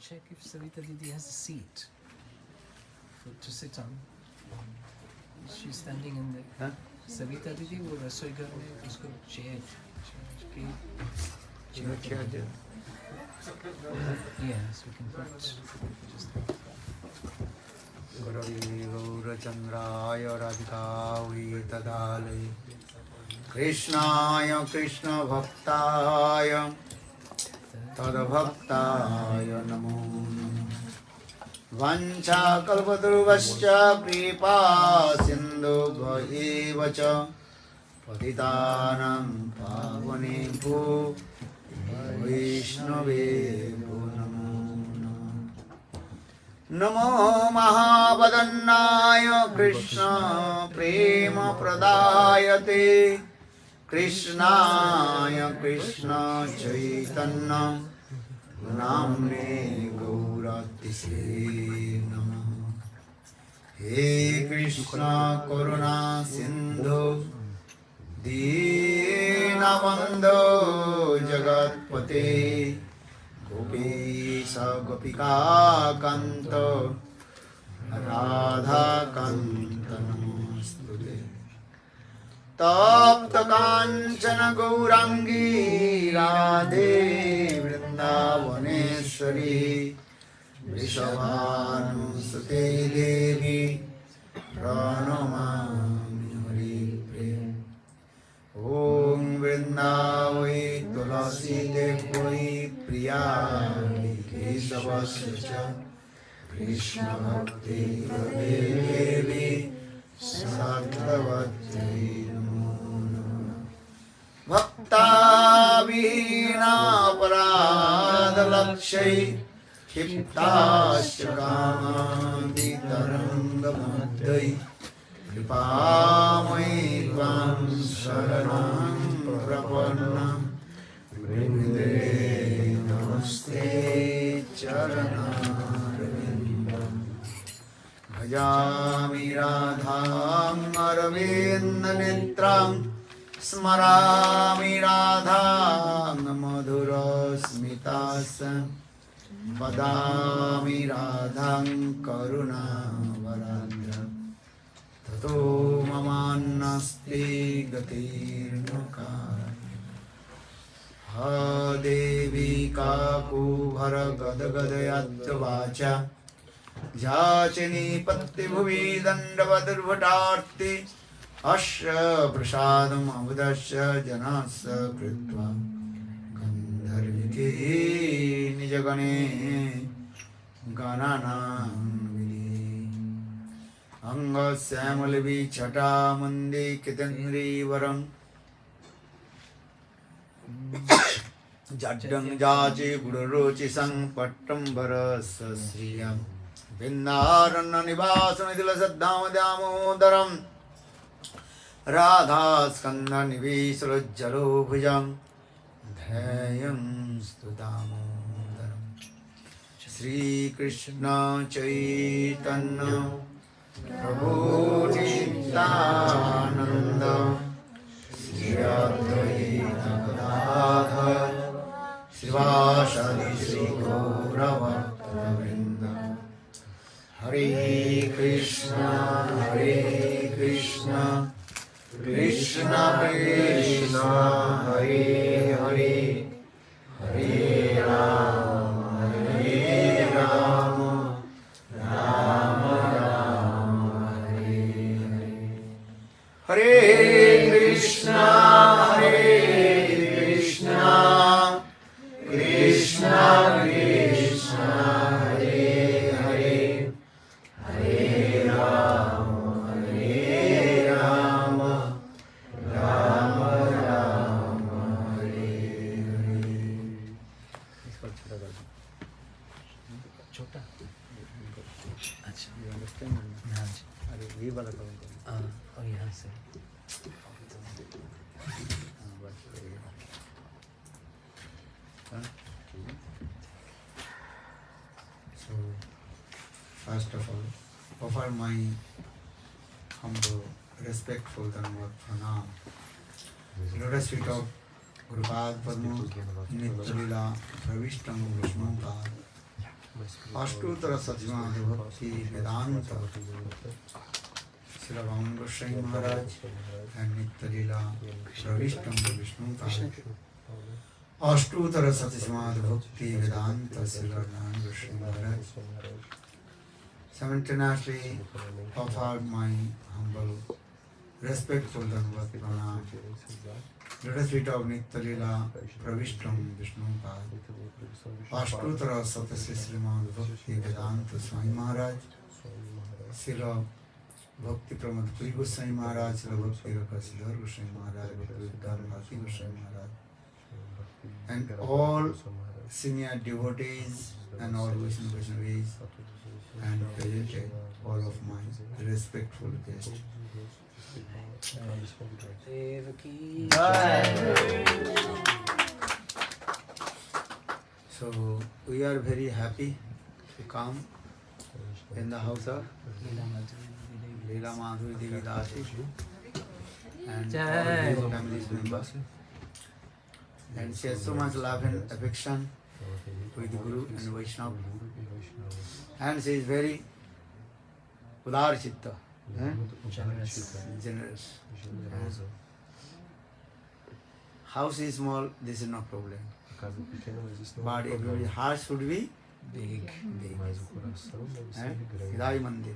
check if Savita Didi has a seat to sit on. She's standing in the... Savita Didi वो रसोई घर में उसको chair yes, we can put just Gaura Chandraya Radhikāvi Tadālaya Krishnāya Krishna Bhaktāya Tadabhaktāya Namo Vancha kalpadurvascha kripa sindhu bhayevacha patitanam pavanebho Vaishnavebho namo Namo Mahabadannaya Krishna Prema Pradayate Krishnaya Krishna Chaitanya Namne Gauratishe Namah He Krishna Karuna Sindhu Dinabandhu Jagatpate Gopesha Gopika Kanta Radha Kanta Namastude Tapta Kanchana Gaurangi Radhe Vrindavaneshwari Vrishabhanusute Devi Pranamami Haripriya Om Vrindavai Tulasi Devai Priyai Kesavasya Krishna Bhakti Devi Sattvatvai Bhakta Vina Parada Lakshay Kiptasya Kamadi Taranga Madhai Kripamai Tvam Sharanam Prapanam Vrinde Namaste Charanarvindam Bhajami Radham Aravinda Nitram Smarami Radham Madhurasmitasam Vadami Radham Karunavaradram Tato Mamannasti Gatirnakar Ha Devi Kaku Bhara Gadagadayatya Vacha Jachini Patti Bhuvi Dandavadurvatarti Asya Prasadam Avadasya Janasa Kritva Gandharvike Nijagane Gananam Vidi Anga Samalavi Chata Mandi Kitandri Varam Jaddang Jaji Budarochi Sang Patambara Sasriyam Vindarana Nivasana Idila Saddama Damodaram Radha Skanda Nivisala Jalo Bhujam Dhayam Studamodaram Sri Krishna Chaitanya Prabhu Nityananda Sri Advaita Gadadhar Srivasadi Sri Gauravakta Hare Krishna Krishna Krishna Hare Hare Hare Rama Rama Rama Hare Hare Hare Krishna Krishna Krishna Hare Hare Hare Rama Rama Rama Hare Hare. छोटा अच्छा You understand? हाँ जी अरे ये वाला कौन कौन? और यहाँ से So, first of all, offer my humble, respectful Dhanavad Pranam. Lotus feet of Gurupad Padma, Nityalila, Pravishtam Vishnupad, Ashtutara Satyamad Bhakti Vedanta Srila Bhavan Goswami Maharaj and Nitya Leela Pravishtam Vishnu Pad Ashtutara Satyamad Bhakti Vedanta Srila Bhavan Goswami Maharaj. Simultaneously offered my humble, respectful Dandavat Pranam. Lotus feet of Nitya Leela Pravishtam Vishnu Pad Ashtutara Satyasri Srimad Bhakti Vedanta Swami Maharaj Srila Bhakti Pramad Puri Goswami Maharaj Srila Bhakti Rakasidhar Goswami Maharaj Bhakti Viddhar Bhakti Goswami Maharaj and all senior devotees and all Vaishnavis and presented all of my respectful guests. So we are very happy to come in the house of Leela Madhuri Devi Dasi and all his family members. And she has so much love and affection with Guru and Vaishnava. And she is very Udar Chitta. Generous. House is small, this is no problem. But everybody's heart should be big. Hidai Mandir.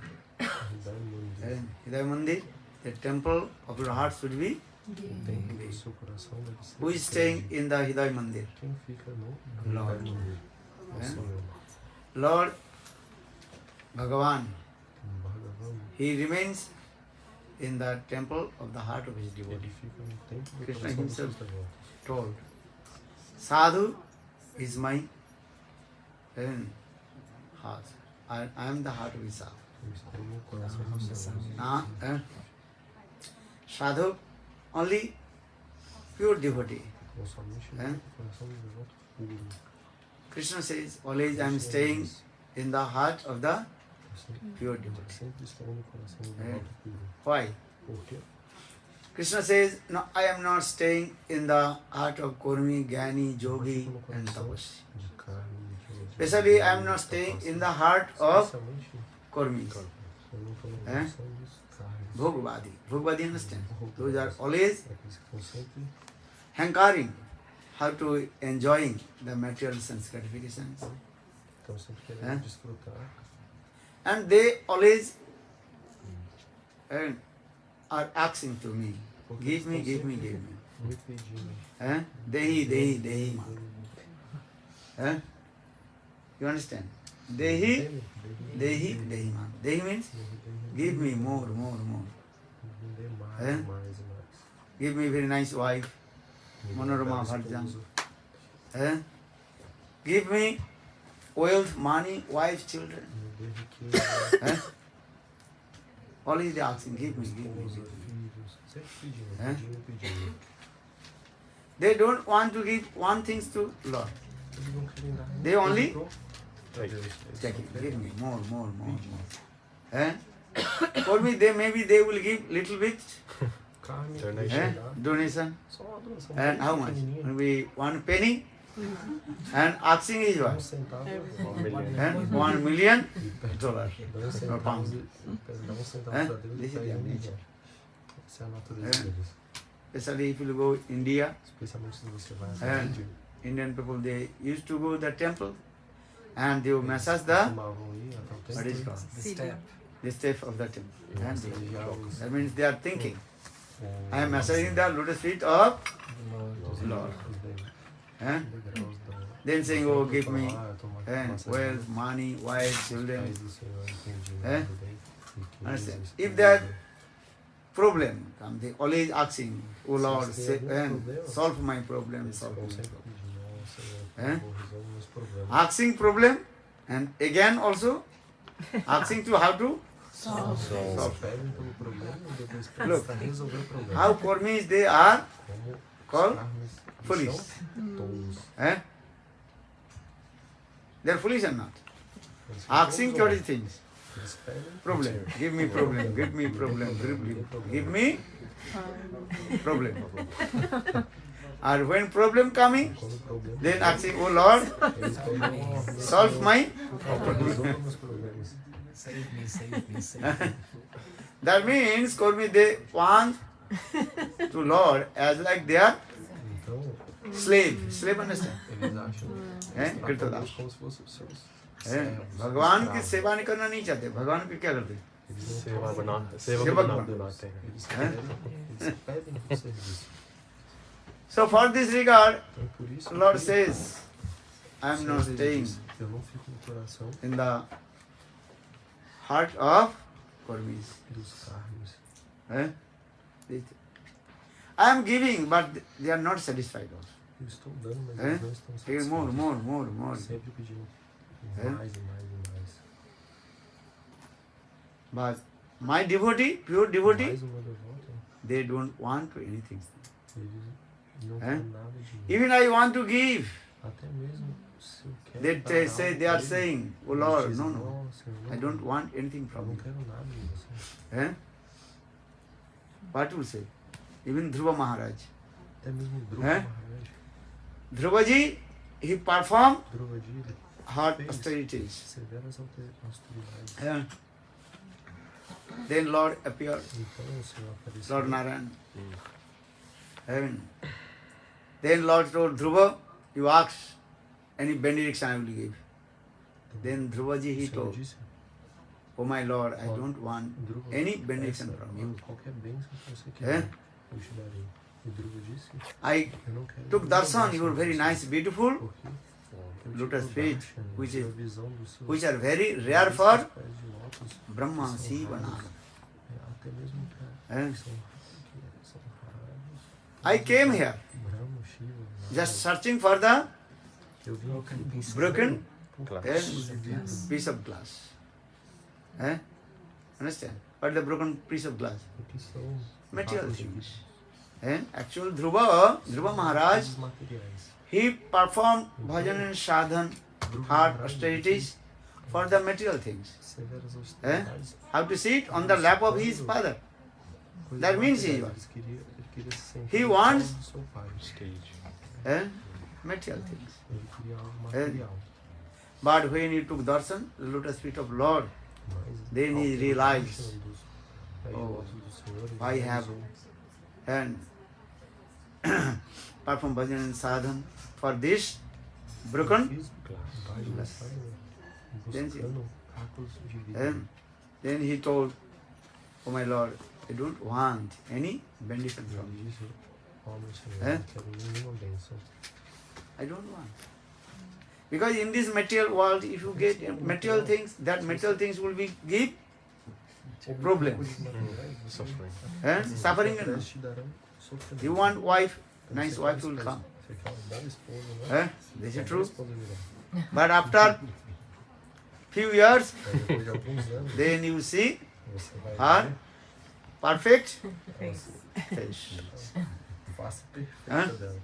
Hidai Mandir, the temple of your heart should be big. Who is staying in the Hidai Mandir? Lord. Lord Bhagavan. He remains in the temple of the heart of his devotee. Krishna himself told, Sadhu is my heart. I am the heart of his sadhu. Sadhu, only pure devotee. Krishna says, always I am staying in the heart of the pure devotee. Why? Krishna says, no, I am not staying in the heart of Karmi, Jnani, Yogi and Tapasvi. Especially I am not staying in the heart of Karmi. Bhogvadi. Bhogvadi, understand? Those are always hankering how to enjoying the material sense gratifications. And they always are asking to me, give me, give me, give me. Dehi. You understand? Dehi man. Dehi means give me more. Give me very nice wife, Manorama Bharjan. Give me wealth, money, wife, children. Always they are asking, give me. They don't want to give one thing to Lord. They only checking, give me more. For me, maybe they will give little bit donation. And how much? Maybe 1 penny. And asking is what? $1 million or pounds. This is their nature. Especially if you go India, and Indian people, they used to go to the temple and they will massage the, what is it called? The step of the temple. And that means they are thinking, I am massaging the lotus feet of Lord. Then saying, oh, give me wealth, money, wife, children. Understand? If that problem comes, they always asking, oh Lord, solve my problem, Asking problem, and again also asking to how to solve. Look, how Karmis they are called foolish. They are foolish or not? Asking 20 things. Problem. Give me problem. Give me problem. Give me problem. And when problem coming, then asking, oh Lord, solve my Save me, save me, save me. That means, Karmi, they want to Lord as like they are slave. Slave, understand? कृतदास। भगवान की सेवा नहीं करना नहीं चाहते, भगवान की क्या करते? सेवक बनाते हैं। So for this regard, Lord says, I am not staying in the heart of Karmis. I am giving, but they are not satisfied also. Eu estou dando, mas eles não estão satisfeitos. More. Sempre pedindo mais e mais e mais. But my devotee, pure devotee, Mais uma devota, they don't want to anything. eles não querem nada de mim. Even I want to give. Até mesmo se eu quero They dar say, algo they are pra ele, saying, oh eles Lord, dizem, no. "Não, Senhor, I não, don't want anything eu from não you. quero nada de você." What will say? Even Dhruva Maharaj. Até mesmo Dhruva Eh? Maharaja, Dhruvaji, he performed Dhruva Ji, hard fez austerities. severas austeridades. Yeah. Then Lord appeared, Então o Senhor apareceu. Lord Narayana. Heaven. Then Lord told Dhruva, you ask any benediction I will give. Then Dhruvaji O he Senhor told, disse, oh my Lord, I don't want Dhruva, any benediction peça from you. qualquer bênção que você Eh? quiser, eu te darei. E Dhruva disse, I eu não quero took nenhuma darshan, bênção you were very de você, nice, beautiful, porque eu te lotus dou feet, darshan, which tive is- a visão dos seus which are very rare seus for pés de lótus, Brahma, que são Shiva, raros, Narada. até mesmo para Eh? que são raros. I came here Brahma, Shiva, Narada. just searching for the Eu vim Broken aqui piece of broken piece of glass. piece of glass. Understand? What is the broken piece of glass? porque são Material vasos de things. vidro, Actual Dhruva Maharaj, coisas materiais. he performed bhajan and sadhan, Dhruva hard Maharaja austerities for the material things. severas austeridades, How to sit on the lap of his father. coisas That means he materiais. Ele queria se sentar he no wants- colo do seu pai. Material things. Ele queria algo material. But when he took darshan, the lotus feet of Lord, Mas then he ao ter realized, darshan dos pés oh, lótus do Senhor, ele I have realizou, and perform bhajan and sadhan for this broken. fiz vários glass. ensaios buscando cacos de vidro. And then he told, oh my Lord, I don't want any benediction from Ele you. disse, ó meu Senhor, não quero nenhuma bênção. I don't want. Because in this material world, if you get material things, that material things will be give problems. Suffering. Suffering. Eles te darão sofrimento. You want wife, Então, nice você wife quer will uma come. Você quer uma bela esposa, né? This Uma is bela true. esposa virá. But after few years, Aí depois de alguns anos, then you see você vai her ver perfect a face. face perfeita Hã? dela.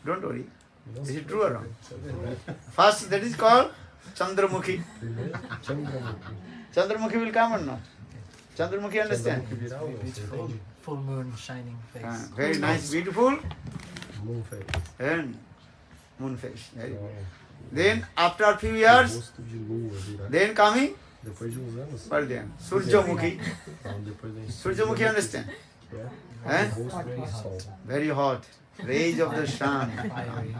Don't worry. Não Is se it true or preocupe, isso é verdade. First, that is called Chandra-mukhi. Primeiro, Chandra-mukhi. Chandra-mukhi will come or not? Chandra-mukhi understand? Chandra-mukhi virá ou não? Você Beautiful entende? full moon shining face. Very nice, beautiful, Moon face. and moon face. Very good. Então, Then after a few o years, rosto de lua virá. then coming, Depois de uns anos, what then? Surya-mukhi. então depois da Surya-mukhi understand? que é Eh? o rosto do sol. Very hot. Rays of the sun. Fiery.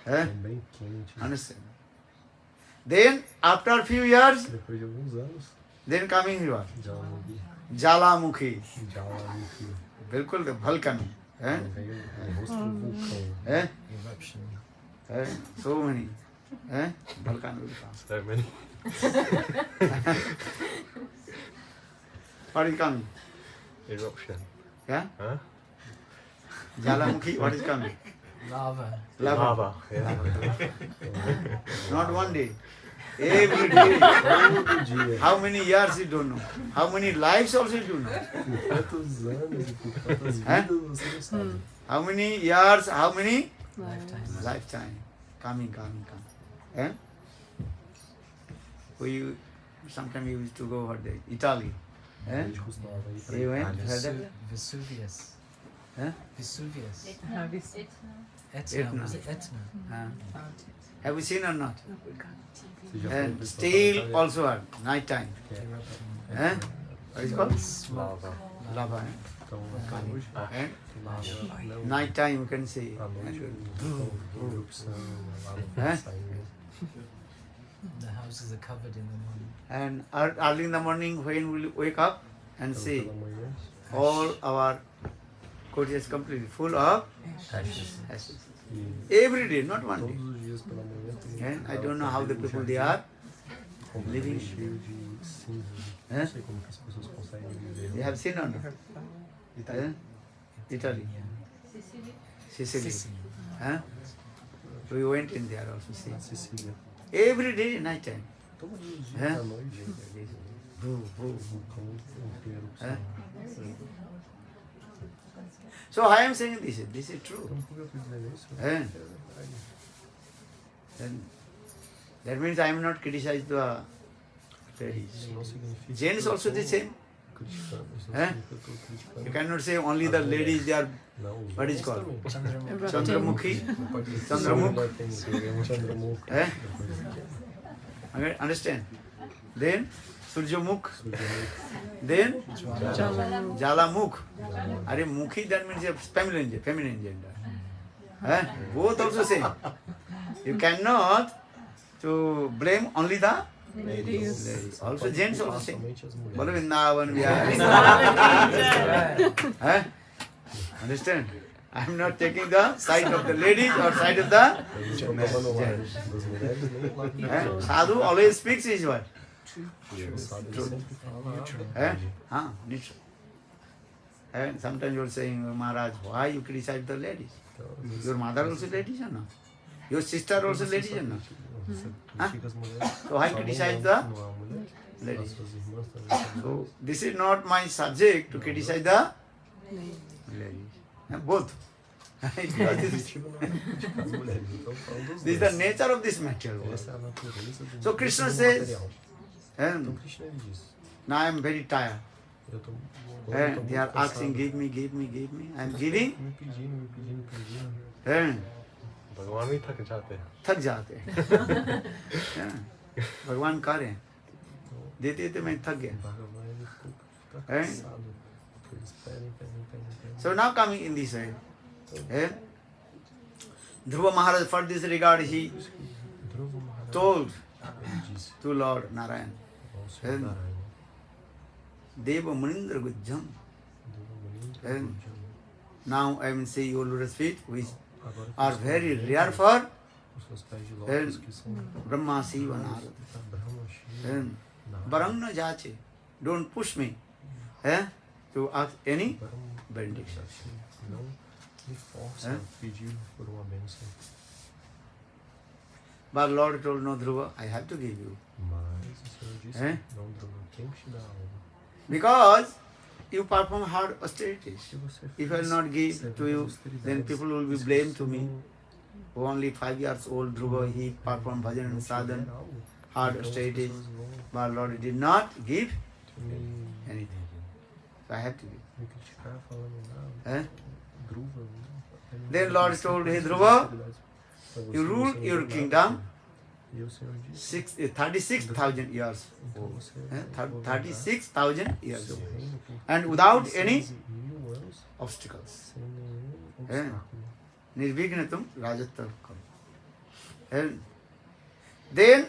Eh? Bem quente. Understand? Then after a few years, Depois de alguns anos, then coming here. Jvala-mukhi. Jvala-mukhi. Jvala-mukhi. बिल्कुल volcano. Eh? Veio o rosto do vulcão. Eh? Eruption. So many. Volcano will come. So many. What is coming? Eruption. Yeah? Huh? Jvala-mukhi, what is coming? Lava. Lava. Yeah. Not one day. Every day. Todo dia. How many years you don't know. How many lives also you don't know. Por quantos anos e por quantas Hã? vidas você não sabe. How many years, how many Lifetime. lifetime. Coming. Eh? We sometimes we used to go for the Italy. A Eh? gente costumava ir pra You went? Itália. Heard that? Vesuvius. Eh? Vesuvius. Etna. Etna. Was it Etna? Have you seen or not? And steel also are night time. What is it called? Lava. Lava. Então, And night time you can see. à noite, erupção, lava saindo. The houses are covered in the morning. And early in the morning when we wake up and Então, see pela manhã, all our courtyards completely full of ashes. ashes. E Every day, not one todos day. os dias pela manhã tem And I don't know how the people they are living. cheio de cinza. Eh? Não sei como que as pessoas conseguem viver. You have seen or not? Eh? Italy, Sicily. Huh? We went in there also see. Na Sicília. Every day night time. Todos os dias Eh? à noite, o vulcão tem erupção. So I am saying this is true. Então, por que eu estou dizendo isso? Eh? É verdade. Then that means I am not criticizing the ladies. Isso não significa Gents que eu also the estou same. criticando. Isso não Eh? significa que eu estou criticando. You cannot say only the ladies they are Não, os what is homens called? também. Chandra-mukhi. Chandra-mukhi. Não pode dizer que Chandra-mukhi. só tem Chandra-mukhi. Eh? Okay, understand? Then Surya-mukhi. Then Jvala-mukhi. Hari-mukhi, that means a feminine gender. Eh? Both also same. You cannot to blame only the ladies. Also gents also same. Somente as mulheres. Bolo Vrindavan Vihari. Eh? Understand? I am not taking the side of the ladies or side of the A gente não toma no lado das mulheres nem do lado dos homens. Sadhu always speaks his word. O sábio ele sempre fala a Eh? verdade. Neutral. And sometimes you are saying, Maharaj, why you criticize the ladies? Então, às vezes, Your mother also ladies or not? Your sister also ladies or not? Você critica as mulheres. So I Só não criticize não há the mulher. ladies. As suas irmãs também são So mulheres. this is not my subject to criticize the ladies. Both. Because O objetivo não é criticar as mulheres. Então, falo dos this is the dois. nature of this material world. Essa é a natureza do So Krishna do says, material. Então And Krishna ele diz, now I am very tired. eu tô And they are muito asking, cansado. give me. I am giving. Me pedindo. And भगवान भी थक जाते हैं. थक जाते हैं भगवान कह रहे हैं देते देते मैं थक गया. भगवान ele tá É? cansado. Eles pedem. So now coming in this way, Dhruva Maharaja for this regard he Dhruva Maharaja told ele disse to Lord Narayana, ao Senhor And- Narayana, Deva Munindra Gujjam. Dhruva Munindra And- Gujjam. Now I will say your lotus feet which Agora que are os very seus rare for os seus pés de And- lótus que são Brahma, Shiva, Narada. da Brahma, Shiva, And Narada, Barangna Jache, don't push me to ask any Brahma, benediction. não me força É? a pedir por uma bênção. But Lord told, no Dhruva, I have to give you. Mas o Senhor disse, É? não, Dhruva, eu tenho que te dar algo. Because you perform hard austerities. Se você If I will not give fizer to you, austeridades, then people will be as blamed to pessoas me. vão- Only 5 years old Dhruva, he performed bhajan vão and te dar sadhana, algo. hard Então as austerities. pessoas vão But Lord did not give me anything. So I have to give. criticar falando, não, Eh? Dhruva. Then Lord told, hey Dhruva, you ruled your kingdom E o Senhor disse, 36,000 years. então você 36,000 years. seu reino por And without any 1000 anos obstacles. sem nenhum É. obstáculo. Nirvignatum rajatta. And then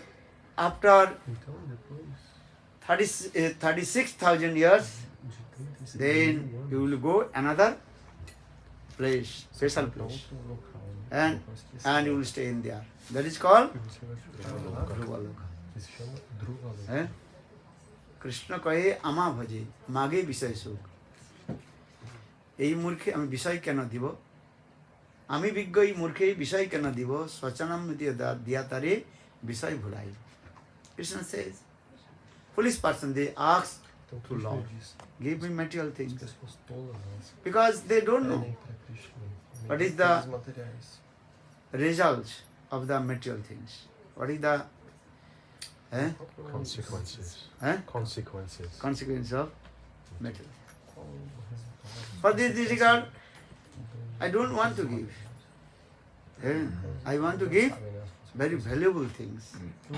after Então depois 36,000 years, de 36 then mil you anos, will go another place, você special vai pra place, outro local, and local especial. and you will stay in there. That is called E você vai ficar lá, Dhruva Loka. que se chama Dhruva Loka. Eh? Krishna কয়ে আমা ভজে মাগে বিষয় সুখ এই মূর্খে আমি বিষয় কেন দিব আমি বিজ্ঞ এই মূর্খে এই বিষয় কেন দিব স্বচনম দিয়া তারে বিষয় ভুলাই Krishna says foolish person they ask Então to Krishna Lord, diz, give me material as things pessoas tolas, elas because they don't know pedem para Krishna What is coisas the- materiais. result of the material things. What is the Consequences. Consequences. consequence of material? Qual o resultado? For this regard, I don't want to give. I want to give very valuable things.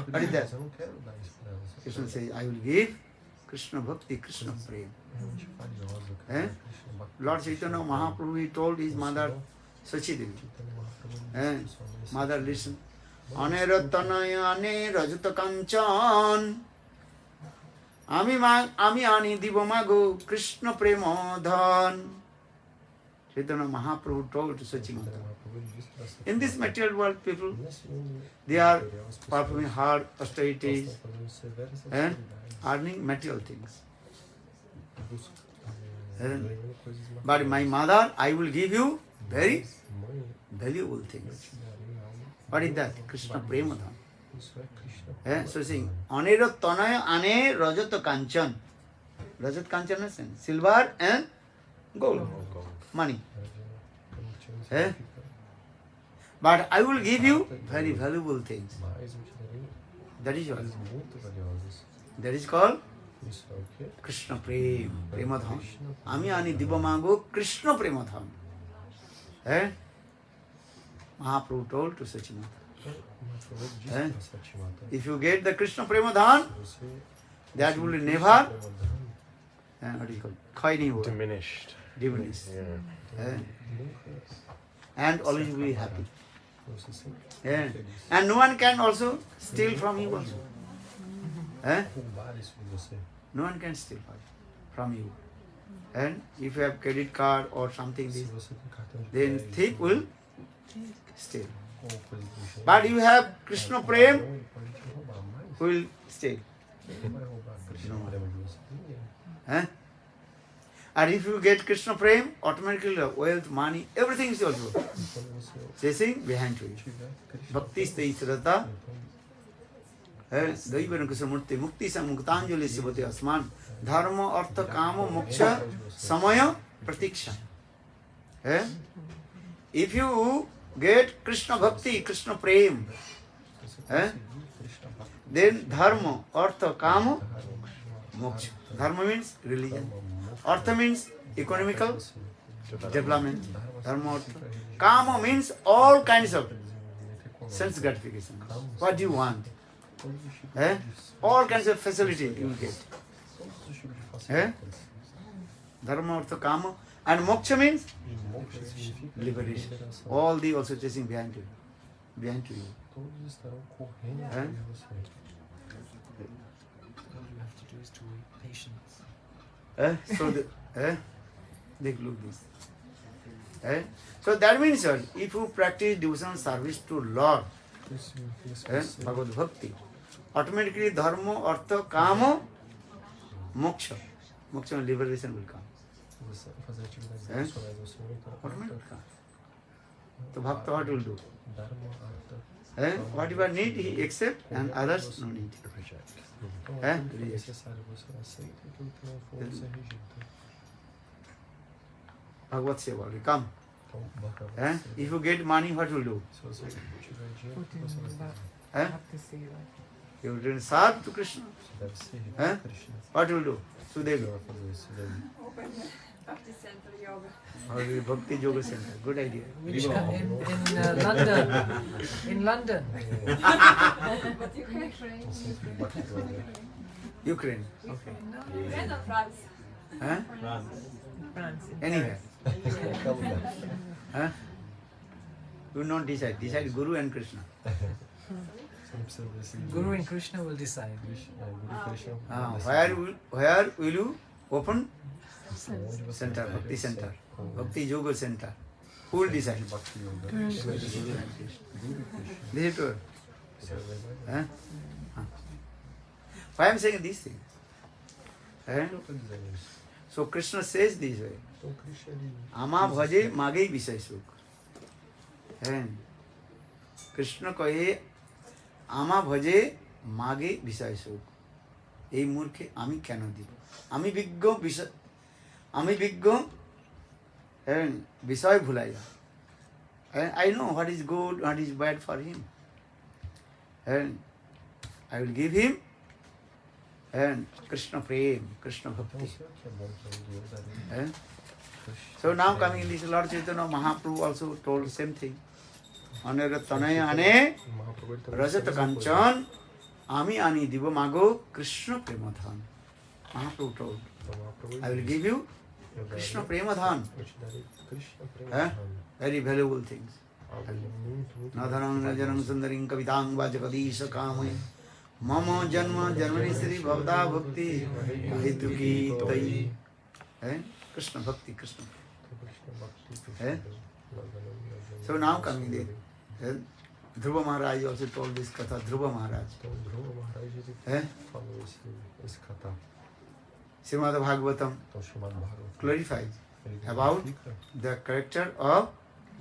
What is that? Eu não quero dar isso para elas. Krishna says, I will give Krishna Bhakti, Krishna Prem. Realmente valioso, eu Eh? quero dar Krishna Bhakti. Lord Chaitanya Mahaprabhu, he told his mother, Sachi Devi, mother, listen. Anerattanaya ane rajata kanchan ami ani diva mago Krishna prema dhan. Chaitanya Mahaprabhu told to Sachi Mata. In this material world, people, they are performing hard austerities and earning material things. But my mother, I will give you very valuable things. What is that? Krishna Prema Dham. So saying, Anera Tanaya Ane Rajata Kanchan. Rajat Kanchan is silver and gold, money. But I will give you very valuable things. That is what? That is called Krishna Prem, Prema Dham. Ami ani Dibamago Krishna Prema Dham. Mahaprabhu told to Sachimata. If you get the Krishna Prema Dham, that will never what is called? Diminished. Diminished. Yeah. And always be happy. And no one can also steal from you also. No one can steal from you. And if you have credit card or something, then thief will steal. But you have Krishna Prem, who will steal. And if you get Krishna Prem, automatically wealth, money, everything is also chasing behind you. Bhakti stay srata. Daivaram Krishna Murti Mukti Samuktanjali Sivati Asman Dharma Artha Kama Moksha Samaya Pratiksha. If you get Krishna Bhakti, Krishna Prem, then Dharma, Artha, Kama, Moksha. Dharma means religion. Artha means economical development. Dharma, Artha. Kama means all kinds of sense gratification. What do you want? All kinds of facility you will get. Dharma, Artha, Kama. And Moksha means liberation. All the also chasing behind you. Behind you. Todos estarão correndo atrás de você. All you have to do is to wait patience. So they look this. So that means if you practice devotional service to Lord, Bhagavad Bhakti, automatically dharma, artha, kama, moksha. Moksha and liberation will come. Fazer atividades devocionais ao Senhor, então. Automatically. So Bhakta what will do? Dharma, artha. Whatever need he accept and others no need. Então, aquilo que é necessário você aceita, aquilo que não for você rejeita. Bhagavad Seva will come. Então, If you get money, what will do? se você tiver dinheiro, o que você vai fazer? You will serve to Krishna. Você deve servir a Krishna. What will do? Você Sudevi. vai fazer isso, deve. Bhakti Center Yoga. Or Bhakti Yoga Center. Good idea. Which in London. In London. But you can train. Um centro de Bhakti Yoga. Ukraine. Okay. Ukraine or France? France. Anywhere. Qualquer lugar. You not decide. Decide Guru and Krishna. Você não precisa decidir. Guru and Krishna will decide. Guru e Krishna. Where will you open Onde você center? vai Bhakti Center. com Bhakti Yoga Center. Who will decide? Bhakti Yoga. Guru and Krishna. This is true. Você vai. Why I am saying these things? Eu estou dizendo isso. So Krishna says this way. Então, Krishna ele Ama bhaje magei visay sukh. Krishna kahe ama bhaje mage visay sukh. এই মূর্খে আমি কেন দিব? আমি বিজ্ঞ বিষয় ভুলাই যায়। I know what is good, what is bad for him. And I will give him and Krishna Prem, Krishna Bhakti. So now coming in this Lord Chaitanya Mahaprabhu also told same thing. Anera Tanaya Ane Rajat Kanchan Ami Ani Diva Mago Krishna Premadhan. Mahaprabhu told, I will give you Krishna Premadhan. Very valuable things. Nadhanam Najanam Sundarim Kavitang Vajakadisha Kamai Mama Janma Janmani Sri Bhavda Bhakti Hituki Tai. Krishna Bhakti, Krishna. So now coming there. Dhruva Maharaja also told this katha, Dhruva Maharaja. Srimad Bhagavatam clarifies about the character of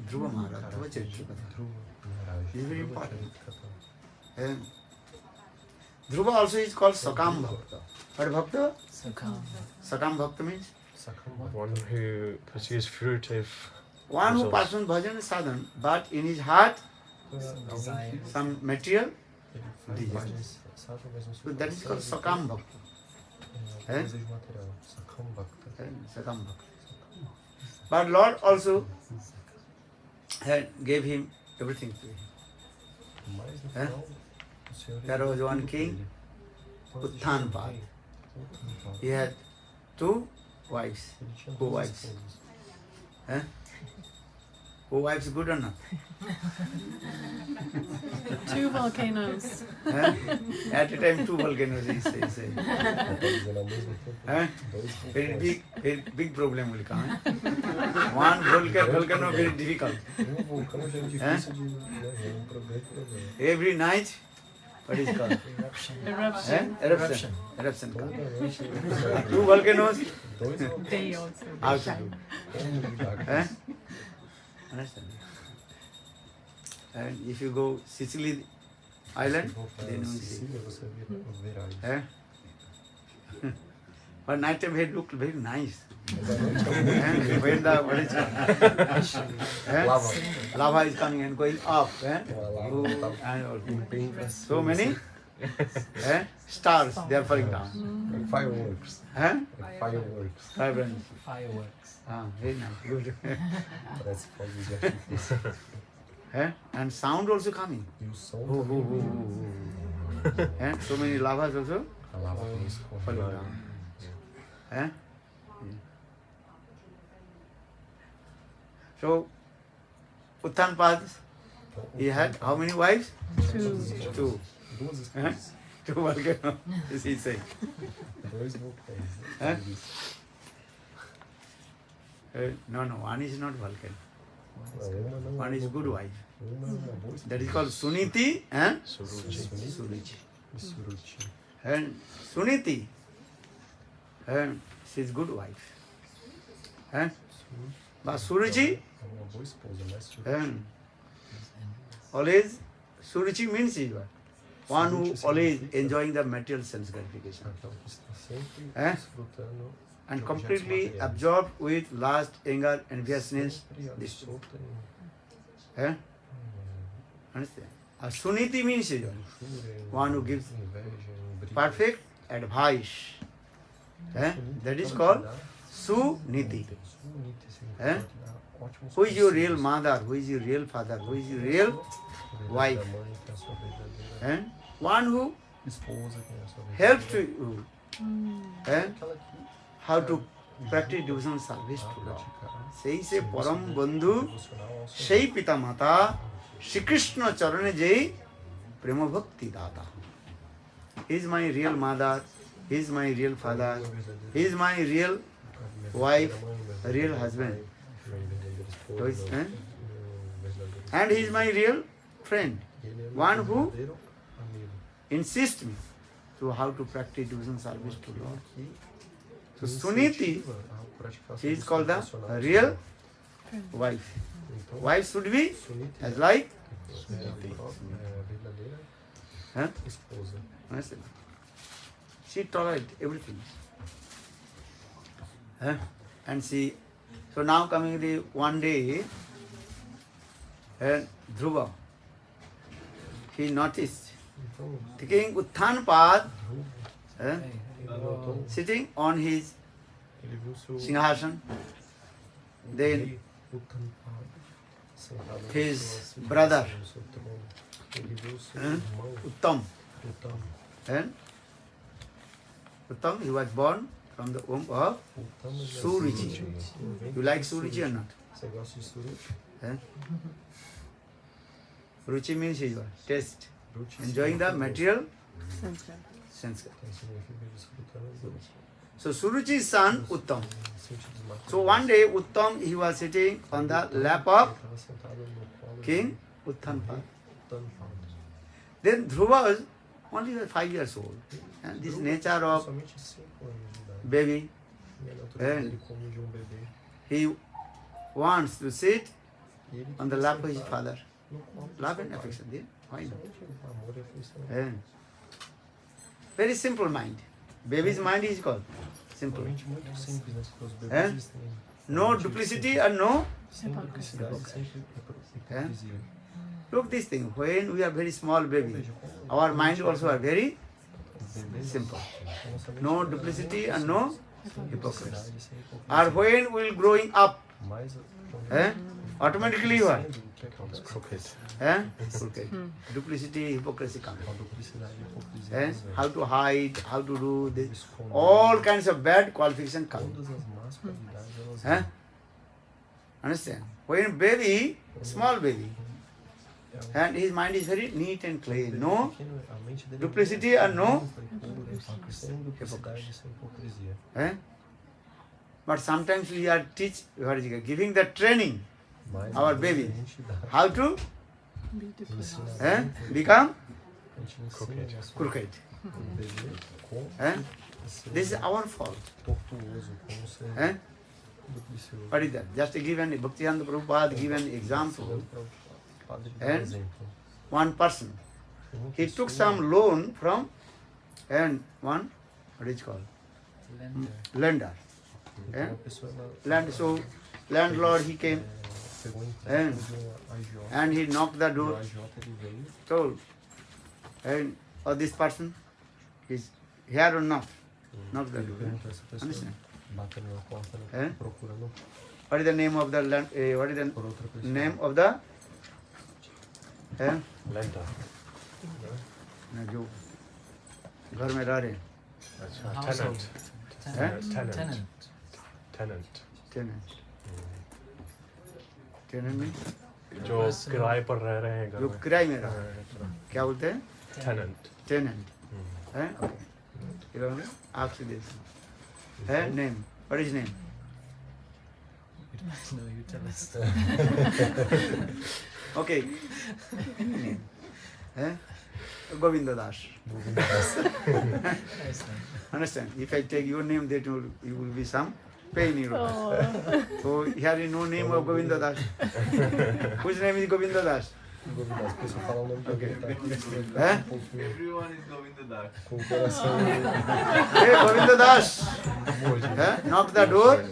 Dhruva Maharaja. Dhruva Charitra Katha. This is very important. Dhruva also is called Sakam Bhakta. What Bhakta? Sakam. Sakam Bhakta means? One who pursues fruitive. One who pursues bhajan is sadhan, but in his heart Desire. some material desire. So that is called Sakam Bhakta. Sakam Bhakta. But Lord also gave him everything to him. There was one king, Uttamapada. He had two wives. Who wives? Who wives good or not? Two volcanoes. At a time, two volcanoes, he says. Very big problem will come. One volcano very difficult. Every night, what is called? Eruption. Eruption. Two volcanoes, Day also. how to do? Understand? And if you go Sicily island, then you see. But night time it looked very nice. And when the what is called? Lava is coming and going up. And so many stars they are falling down. Fireworks. Fireworks. Fireworks. Fireworks. Very nice. Good. That's probably And sound also coming. And so many lavas also falling down. So Uttamapada, he had how many wives? Two. Two volcanoes, is he saying? No, one is not volcano. One is good wife. That is called Suniti and Suruchi. And Suniti, and she is good wife. But Suruchi, and always, Suruchi means is what? One who always enjoying the material sense gratification. And completely absorbed with lust, anger, enviousness. This. Understand? Suniti means is one who gives perfect advice. That is called Suniti. Who is your real mother? Who is your real father? Who is your real wife? One who helps to you how to practice devotional service to Lord. Sei se param bandhu, sei pita mata, Shri Krishna charane jai prema bhakti data. He is my real mother, he is my real father, he is my real wife, real husband. And he is my real friend, one who insists me to how to practice devotional service to Lord. So Suniti, she is called the real wife. Wife should be as like she tolerates everything. And she, so now coming the one day, Dhruva, he noticed King Uttamapada sitting on his Singhasan. Then his brother, Uttam. And Uttam, he was born from the womb of Surya-mukhi. You like Surya-mukhi or not? Eh? Ruchi means you taste, enjoying the material sense. So Surya-mukhi's son Uttam. So one day Uttam, he was sitting on the lap of King Uttamapada. Then Dhruva was only 5 years old. And this nature of baby, and he wants to sit on the lap of his father. Love and affection, yeah? Why not? And very simple mind. Baby's mind is called simple. And no duplicity and no hypocrisy. Look this thing, when we are very small baby, our mind also are very simple. No duplicity and no hypocrisy. Or when we will growing up, automatically what? Crooked. Crooked. Duplicity, hypocrisy comes. How to hide, how to do this. All kinds of bad qualifications come. Understand? When baby, small baby, and his mind is very neat and clean. No duplicity and no hypocrisy. But sometimes we are giving the training our baby how to become crooked. This is our fault. What is that? Just to give an Bhaktivedanta Prabhupada give an example. And one person, he took some loan from and one, what is it called? Lender. So landlord he came and he knocked the door. Told, and this person is here or not? Knock the door. Understand? What is the name of the land? What is the name of the lender? जो घर में रह रहे tenant में जो किराए पर रह रहे हैं, जो किराए में रह रहे हैं, क्या बोलते हैं? टेनेंट है. ओके, आपसे देख है name. What is his name? No, you tell us. Okay. Name. Govinda Das. Understand? If I take your name, that you will be some pain in your life. So here is no name of Govinda Das. Whose name is Govinda Das? Okay. Everyone is Govinda Das. Hey, Govinda Das. Knock the door.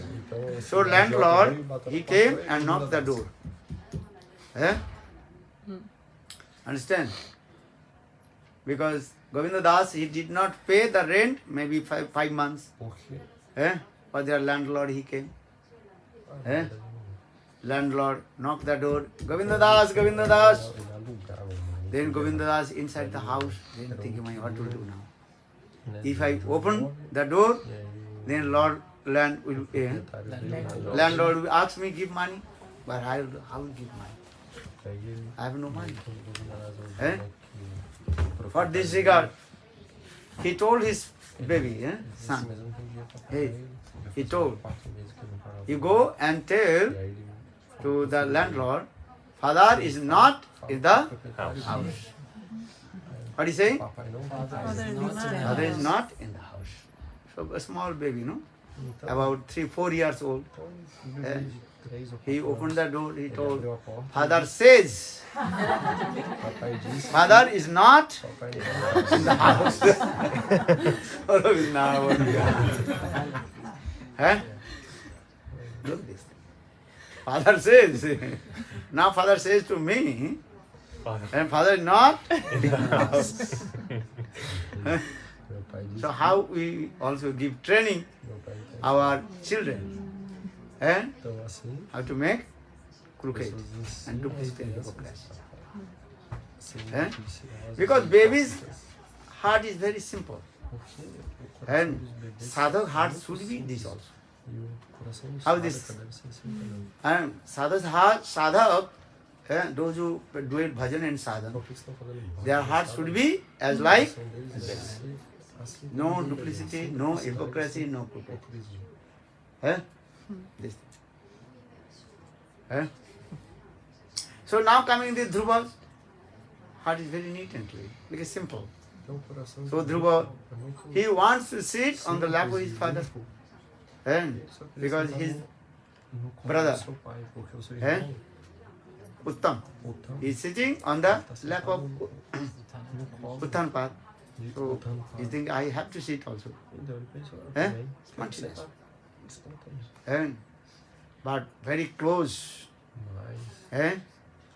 So landlord, he came and knocked the door. Understand? Because Govinda Das, he did not pay the rent, maybe 5 months. For their landlord, he came. Landlord knocked the door. Govinda Das, Govinda Das. Then Govinda Das inside the house, then thinking, what to do now? If I open the door, then landlord will ask me give money, but I will give money. I have no money. For this regard, he told his baby, son, hey, he told, you go and tell to the landlord, father is not in the house. What is he saying? Father is not in the house. So a small baby, about 3-4 years old. He opened the door, he told, father says, father is not in the house. Look this. Father says, now father says to me, and father is not in the house. So how we also give training our children, how to make crooked pessoas and ensinam as duplicity and crianças hypocrisy. a serem Eh? ambiciosas Because e baby's hipócritas. heart is very simple. Porque o coração And dos bebês sadhak é heart muito should be simples. this also. E o coração do How sadhaka this- deve ser assim também. And sadhak, those who do it bhajan and sadhana, Por que estão fazendo their heart should be as O like coração deles as deve that. ser assim No como duplicity, sem no duplicidade, hypocrisy, sem no crooked. hipocrisia. This. So now coming to Dhruva, heart is very neat and clean, very simple. Então, o coração So, de Dhruva, é muito He wants to sit on the lap of his simples e father. limpo. And Só que ele because senta his no colo brother, do seu pai, porque o seu eh, irmão, Uttam Uttam, is sitting on the está lap sentado of no colo Uttanpad. de So Uttamapada. he think I have to sit also. Então ele pensou, eu Eh? também quero Spontaneous. sentar espontâneo. And but very close. Mas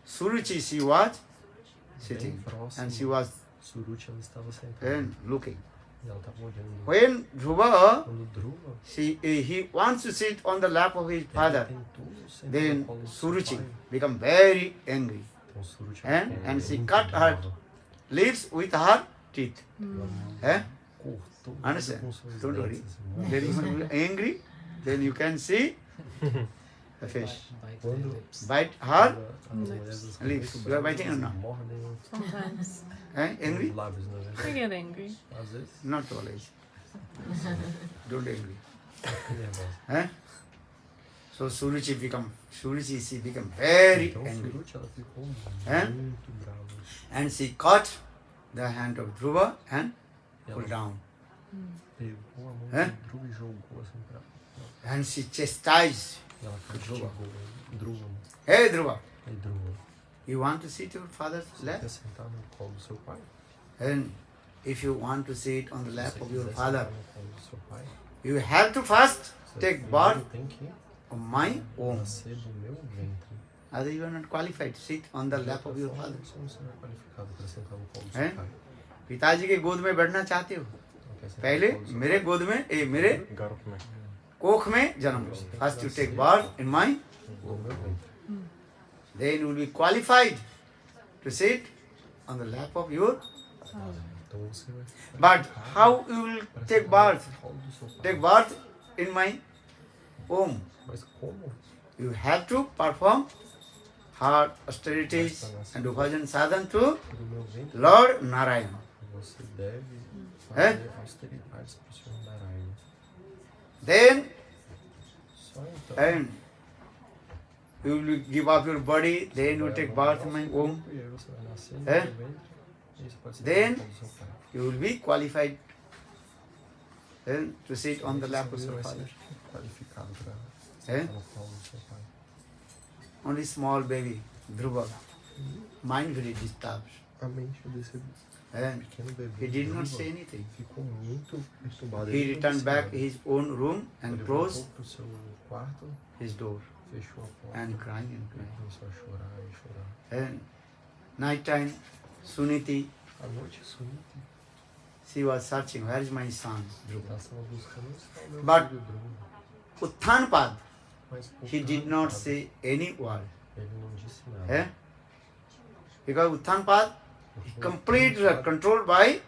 Suruchi she was bem sitting próximo, and she was Suruchi ela estava sentada looking. e ela estava olhando. When Dhruva Quando Dhruva he wants to sit on the lap of his ele father, tentou sentar then no colo do seu Suruchi pai, become very angry. então Suruchi And ficou she muito cut her brava. lips with her teeth. Ela cortou Understand? com seus Don't worry. dentes, assim, Then you are angry, then you can see the fish. Bite Quando- their lips. Bite her As mulheres ficam lips. muito You are bravas, biting or elas not? mordem Sometimes. Angry? os lábios, na I verdade. get angry. Às vezes, Not always. Don't angry. fica nervosa. So she become very Então, angry. Suruchi, ela ficou Eh? muito brava. And she caught the hand of Dhruva and E pulled ela down. pegou a mão Eh? de Dhruva e jogou assim pra... And she chastised. E ela castigou Dhruva. Hey Dhruva, Ei, Dhruva, you want to sit your father's você lap? quer sentar no colo do seu pai? And if you want to sit on the Se lap você of your quiser father, sentar no colo do seu pai, you have to first você take primeiro birth tem que of my womb. nascer do meu ventre. Other you are not qualified to sit on the De lap outra of your forma, father. você não será qualificado para sentar no colo do Eh? seu pai. पिताजी के गोद में बैठना चाहते हो? Não quer sentar पहले no colo do seu मेरे pai? गोद में मेरे Garoto, como é que कोख में जन्म लो. First you take birth in my, no meu ventre. then you will be qualified to sit on the lap of your. Então você vai ficar But qualificado how you will para take sentar birth? no colo do seu pai. Take birth in my womb. Mas como? You have to perform hard austerities and bhajan sadhan to Do meu ventre, Lord Narayana. você deve Eh? fazer austeridades para o Senhor Narayana. Then Só então. and you will give up your body. Then you take birth in my womb. E aí você vai nascer no Eh? meu ventre. E aí você pode sentar Then no colo do seu pai. You will be qualified then to sit on the Aí lap of você your vai father. ser qualificado para Eh? sentar no colo do seu pai. Only small baby, Dhruva, mind very disturbed. A mente desse And pequeno bebê he did not Dhruva say anything. ficou muito perturbado. He Ele não returned disse back nada. his own room and Ele closed voltou pro seu quarto, his door fechou a porta and crying and e crying. começou a chorar e chorar. And night time, Suniti, À noite, Suniti, she was searching, where is my son, Dhruva? ela estava buscando onde está o meu But- filho Dhruva. Uttamapada, Mas por he did not nada, say any word. ele não disse nada. Eh? Because Uttamapada, Porque complete Uttamapada, controlled by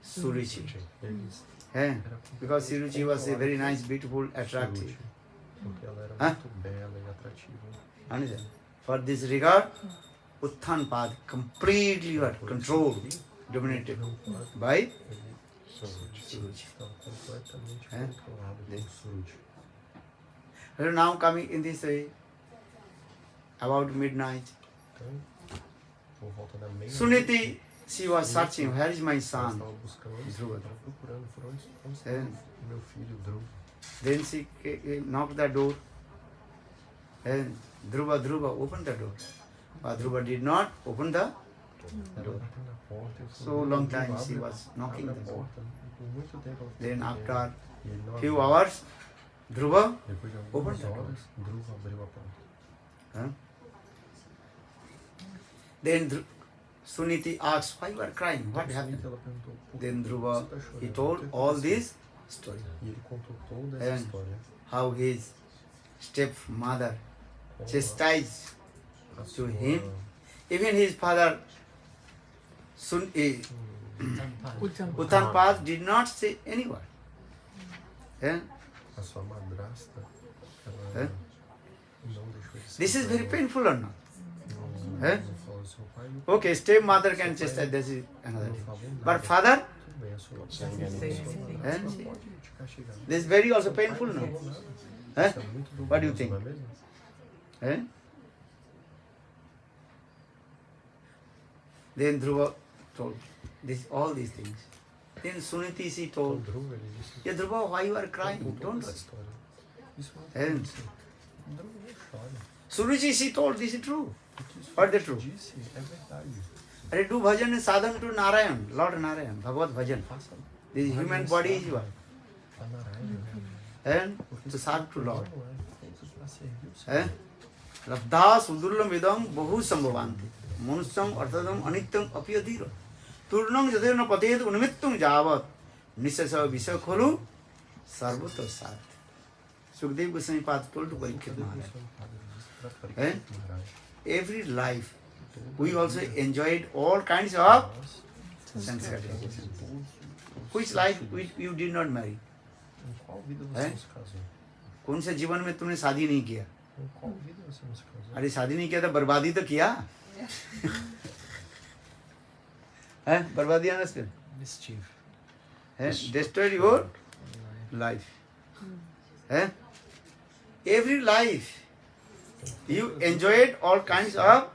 Suruchi. eles Eh? era Because Suruchi was a very nice, beautiful, attractive. Suruchi, porque ela era Hã? muito bela e atrativa. Understand? For this regard, Uttamapada completely were controlled, dominated by Ele Suruchi. estava completamente Hã? controlado por Yes. Suruchi. So now coming in this way, about midnight, Então, por volta da meia-noite, Suniti, she was searching, where is my ela son? estava buscando onde Dhruva. estava procurando por onde está É. o meu filho Dhruva. Then she knocked the door, and Dhruva, opened the door. But Dhruva did not open the Ela bateu na porta e So falou, long "Dhruva, time she abre- was knocking abre a the door. porta." E por muito tempo ela ficou Then batendo. after E ele não few abriu. hours, Dhruva, Depois de opened algumas the door. horas, Dhruva abriu a porta. Then Suniti asked, why you are crying? What Então, happened? ela perguntou, "Por que Then Dhruva, você está chorando? he O told que all aconteceu?" this story. E ele contou toda essa And história. How his stepmother chastised to him. Even his father Uttamapada did not say any word. Eh? A sua madrasta, Eh? ela não deixou de ser. This is very painful or not? Eh? Não falou seu pai, Okay, stepmother can chastise, this is another não thing. falou nada. But father, Tudo bem, a sua você engana a sua madrasta, Eh? ela pode te castigar. this is very also painful, no? Eh? Isso é muito What do you doloroso, think? não é mesmo? Eh? Then Dhruva told all these things. Then Suniti she Então, told, Dhruva, ele disse, yeah, Dhruva, why you are crying? contou Don't essa worry. história. Isso não Eh? acontece. Dhruva não chora. Suniti she told, this is true. Porque isso What the que truth? disse é verdade. Arey, do bhajan and sadhan to Narayan, Lord Narayana, Bhagavad bhajan. Faça This human body is what? a Narayana. And Porque to isso serve to Lord. não é feito para servir o Senhor. Eh? Labdha sudurlam vidam bahu sambhavanti. Manusyam arthadam anityam apiyadhira. Turnam jadena patet unimittum javat. Nisasa visa kholu sarvata sat. Sukdev Goswami Pad told to Parikshit Maharaj. Eh? Every life we also enjoyed all kinds of sense gratification. Which life which you did not marry? Em qual vida você Eh? não se casou? कौन से जीवन में तुमने शादी नहीं किया? Em qual vida você não se casou? अरे शादी नहीं किया तो बर्बादी तो किया है? बर्बादी understand? Mischief. है? Destroyed your life. है? Every life you enjoyed all kinds of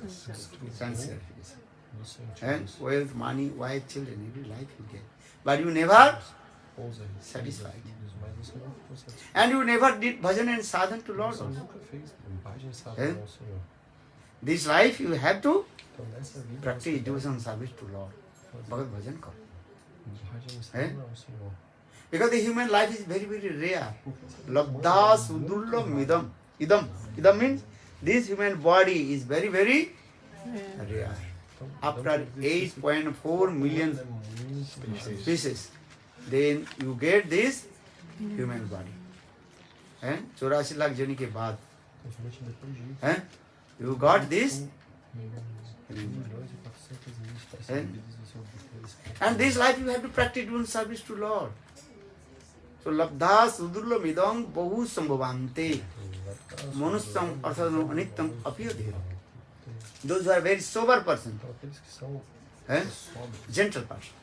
sense gratification. No sentido And disso. wealth, money, wife, children, every life you get. But you never, Pousa, Satisfied. filhos, mas você não ficou satisfeito. and you never did bhajan and sadhan to Lord Você also. nunca fez limpagem Eh? sábado ao Senhor. This life you have to Então nessa vida practice você deve devotion service to Lord. fazer Bhagavad bhajan karo. limpagem Eh? sábado ao Senhor. Because the human life is very, very rare. Porque essa vida Labdha é muito sudurlam rara. idam. Idam. Idam means this human body is very, very rare. Então, After dentro desse 8.4 million é muito difícil. pieces, then you get this human body. 84 lakh jani ke baad, Principalmente depois disso. you got this, Milhões e 400 espécies Eh? de vidas do seu corpo. and this life you have to practice doing service to Lord. So labdha sudurlam idam bahu sambhavante. Manusyam arthadam anityam apiyadhira. Those who are very sober person, Então aqueles que são eh? sóbrios, gentle person,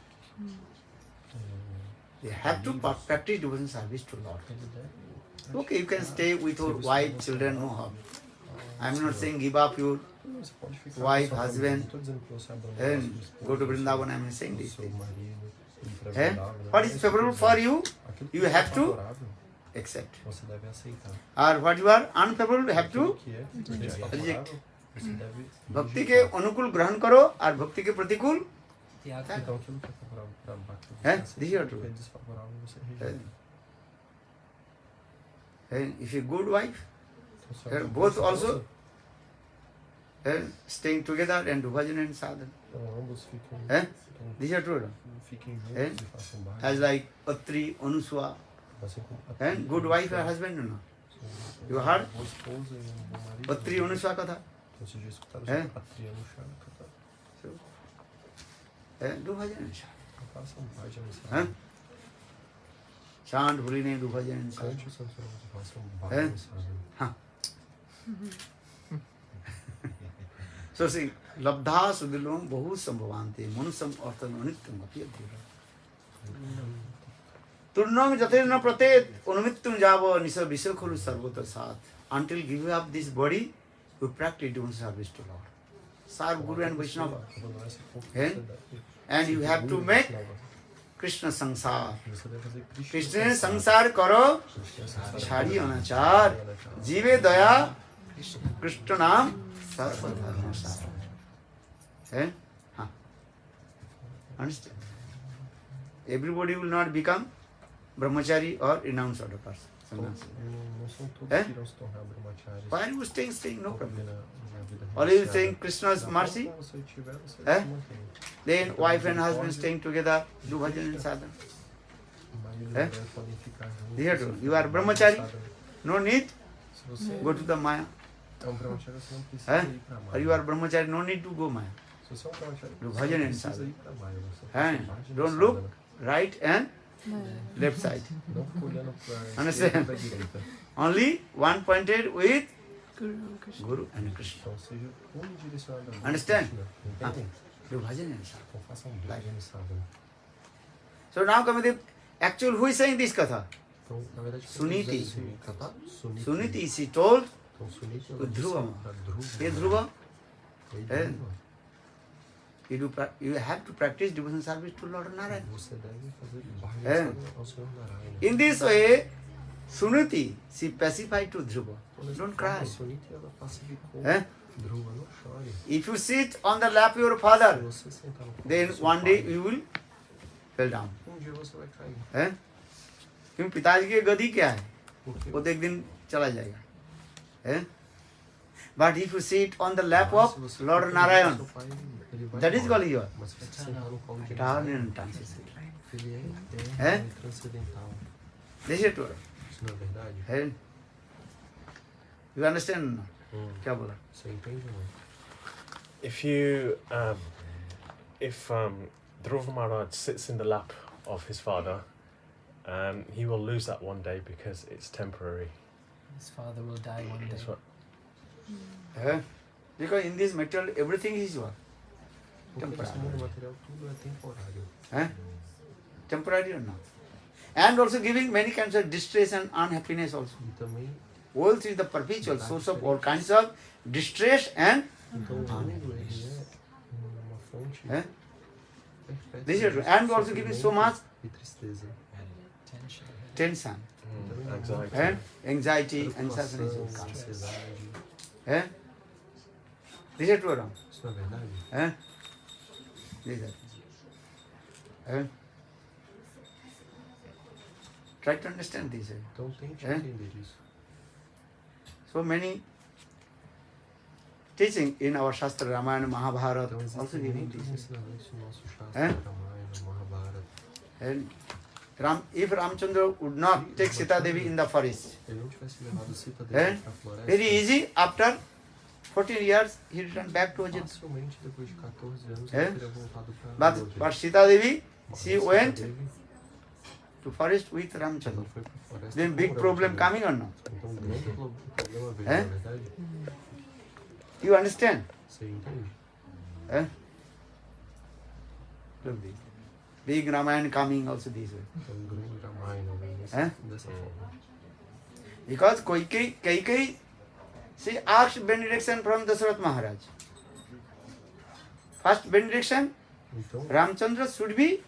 they have to practice devotion service to Lord. ele deve. Okay, you can stay with your wife, children, no harm. I am not saying give up your Você pode ficar wife, com sua família. husband, Não estou dizendo que você abandonar and sua esposa, go to seu- Vrindavan. I am saying o this seu thing. marido, ir para Eh? Vrindavan, não What é is isso favorable que for eu you, digo. Aquilo que you é have to favorável, accept. você deve aceitar. Or what you are unfavorable, you have Aquilo to que é desfavorável, você deve भक्ति के अनुकूल ग्रहण करो और भक्ति के प्रतिकूल त्याग Então aquilo que é favorável para baixo, você Eh? aceita, This is your o que é truth. desfavorável, você rejeita. And if a good wife, Então, se é uma both boa also esposa, and staying together and do bhajan and sadhana. então ambos fiquem, Eh? This is true. fiquem juntos Eh? e façam baixo. As like Atri, Anuswa, Assim como a and good wife or husband, no. You heard? Uma boa esposa e um bom marido. Atri, Anuswa katha. Então, vocês já escutaram Eh? sobre Patriano Chaka? So, do bhajan and sadhana. Façam bhajana, Eh? Chant, holy name, do bhajan and sadhana. Cante o santo nome, façam bhajana, sadhana. So see, labdha sudilom bahu sambhavante manusam artham anityam apiyadhira. Turnam jatirna pratet unumittum java nisa visakhulu sarvata sat. Until give up this body, you practice doing service to Lord. Serve Guru and Vaishnava. Abandonar esse corpo, Eh? você deve- And you have to Guru e make Vaishnava. Krishna sansar. Você deve fazer Krishna sansar karo chhadi anachar. Jive daya Krishna naam sarva dharma sar. Understand? Everybody will not become brahmachari or renounced order person. Sannyasi. Não são todos Eh? que irão se tornar brahmacharis. Why are you staying? No Vão problem. viver na vida All you renunciada. saying Krishna's Da mercy, forma como você tiver, você Eh? se mantém. then wife and husband staying together, do bhajan and sadhana. O marido e Eh? a mulher podem ficar juntos. Here too. You are brahmachari. No need Se você Go to the Maya. é um brahmacharya, você não precisa ir para Or Maya. you are brahmachari, no need to go Maya. Se você é um brahmacharya, Do você bhajan não and precisa sadhana. ir para Maya. Você And faz bhajan e don't look sadhana. right and No. left side. Não fica olhando para a Understand? esquerda e para a direita. Only one pointed with Guru and Krishna. Guru and Krishna. Então seja unidirecionado a Guru e Understand? Krishna. Entendem? Do bhajan and sadhana. Então façam bhajan e sadhana. So now come the actual, who is saying this katha? Então, na verdade, Suniti. Suniti. Suniti, she told Então, Suniti to ela disse Dhruva. para Dhruva. Hey Dhruva, Ei, Eh? Dhruva, you have to practice devotion service to Lord Narayana. você deve fazer bhajan e Eh? sadhana ao Senhor Narayana. In this way, Suniti, she pacified to Dhruva. Então, dessa Don't forma, cry. Suniti ela pacificou Eh? Dhruva, não chore. If you sit on the lap of your Se father, você sentar no colo then do seu one day pai, you will fall down. dia você vai cair. हैं? क्यों पिताजी की गति क्या है? Porque वो तो एक दिन चला जाएगा. हैं? But if you sit on the lap of Lord Narayana, that is called your Mas se você sentar no colo de eternal transition. ele Eh? transcendental. This is true. Isso não é verdade? हैं? You understand? No? क्या बोला? Você entende ou não? If Dhruva Maharaj sits in the lap of his father, he will lose that one day because it's temporary. His father will die one day. That's what. हैं? Because in this material everything is what? Porque nesse Temporário. mundo material tudo é temporário. हैं? Temporary or not? And also giving many kinds of distress and unhappiness also. E também, Wealth is the perpetual source of all kinds of distress and então o mundo ele é uma fonte Eh? perpétua This is de true. And also giving so much e tristeza. Tension. tension Anxiety. and anxiety and Preocupação, suffering will come. ansiedade. Eh? This is true or not? Isso não é verdade? Eh? This is eh? Try to understand this. Então tente Eh? entender isso. So many teaching in our Shastra, Ramayana, Mahabharata, Então also existem giving muitos this. ensinamentos no nosso Shastra, Eh? Ramayana, Mahabharata. And if Ramchandra would not take Sita Devi in the forest, Ele não tivesse levado Sita Eh? Devi para a floresta, very easy, after 14 years, he returned back to Ajit. facilmente depois de 14 anos Eh? ele teria voltado para But Sita Devi, she Sita went Devi to forest with ela Ramchandra. foi para a floresta Then com big o problem Ramchandra. coming or not? Então um grande problema veio, Eh? na verdade. You understand? Você entende? Eh? Look this. Big Ramayana coming also this way. Então um grande Ramayana vem Eh? dessa forma. Because Kaikeyi, she asked benediction from Dasharatha Maharaj. First benediction, Então, Ramchandra should be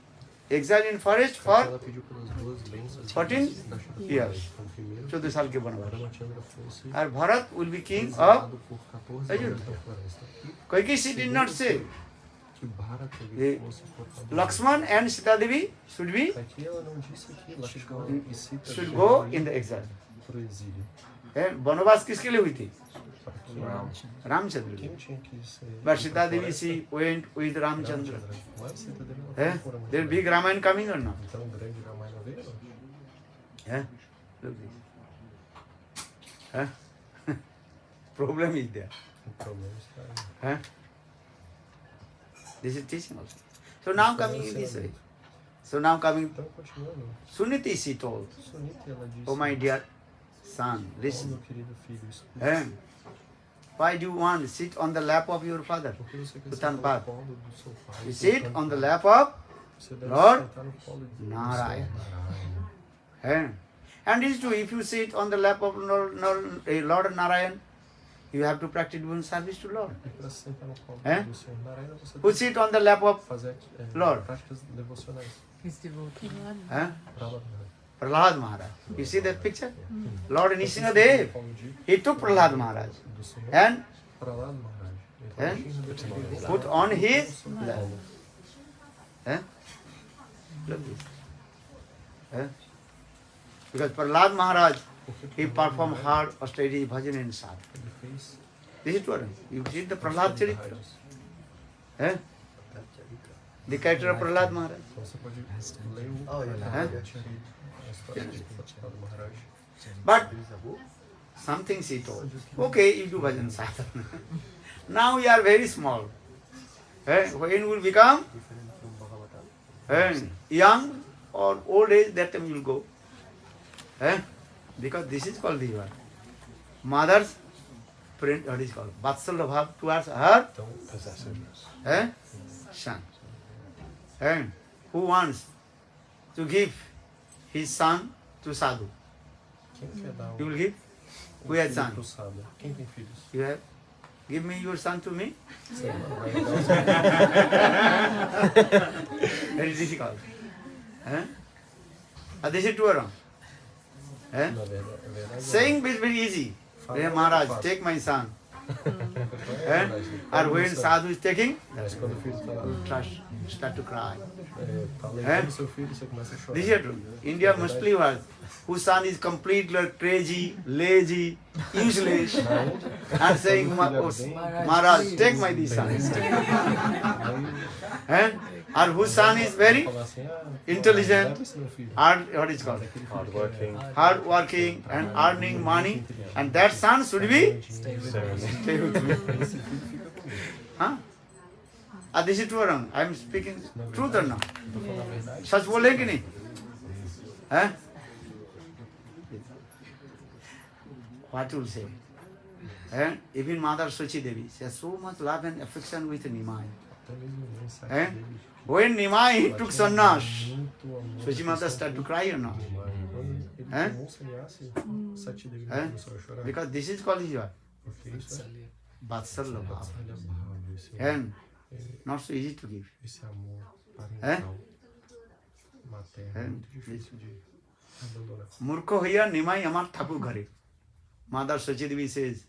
exiled in forest for ela pediu pelas duas bênçãos 14 da Shastra. years. Então, primeiro, 14 साल के वनवास. Ramachandra fosse And Bharat will be king of exilado por 14 Ajit. anos na floresta. Kaikeyi. She did not say Que Bharat Eh, ele fosse por 14 Lakshman and Sita Devi should be Aqui ela não disse que Lakshmana e Sita should devem go ir in the exile. pro exílio. And वनवास किसके लिए हुई थी? Para que Ramchandra. quem tinha que ser But Sita Devi she went with Ramchandra. Mas Sita Devi não Eh? foi por There big Ramayana coming or not? Então o grande Ramayana veio, não? Eh? Look this. Eh? Problem is there. O problema está aí. Eh? This is teaching also. So now coming in this way. So now coming, Então, continuando, Suniti she told, Sunita ela disse: oh my dear son, "Oh, listen. meu querido filho, escuta. Eh? Why do you want to sit on the lap of your father? Por que você quer Uttamapada. sentar no colo do seu pai? You sit on the lap of Você deve Lord sentar no colo do Narayana. Senhor Narayana. eh? And it is true, if you sit on the lap of Lord Narayana, you have to practice doing service to Lord. E para sentar no colo Eh? do Senhor Narayana, você Who tem sit on the lap of que fazer Lord? práticas devocionais. His devotee. eh? Prahlad Prahlad Maharaj? You see that picture? Maharaj. Lord Você Nrsimhadev, senta no colo de he took Prahlad Maharaj do Senhor and Prahlad Maharaj. Eh? Ele put on his colo. lap. Eh? Look this. Eh? Because Prahlad Maharaj, he performed hard austerities, bhajan and sadhana. Ele fez This is what you see the Prahlad Charitra. austeridades. Eh? The character of Prahlad Maharaj. Então você pode ler o Eh? Prahlad Charitra, a história de Prahlad Maharaj. But Something she told. Okay, you do bhajan sadhana. Now you are very small. When you will become young or old age, that time you will go. Because this is called the mother's friend, what is called? Vatsalya bhav towards her son. And who wants to give his son to sadhu? You will give? Who has son? You have? Give me your son to me? Very difficult. This is true or wrong? Saying is very easy. Maharaj, take my son. Or when sadhu is taking, start to cry. This is true. India mostly was whose son is completely crazy, lazy, useless, and saying, Maharaj, take my this son. Or whose son is very intelligent, what is called? Hard-working and earning money, and that son should be stay with me. This is true or wrong? I am speaking truth or not? Such bole ki nahi? What will say? Even Mother Sochi Devi, she has so much love and affection with Nimai. When Nimai took sannyas, Sochi Mother started to cry or not? Because this is called what? Vatsalya bhav. And not so easy to give. Murkho hoya Nimai amar thakur ghare. Mother Sochi Devi says,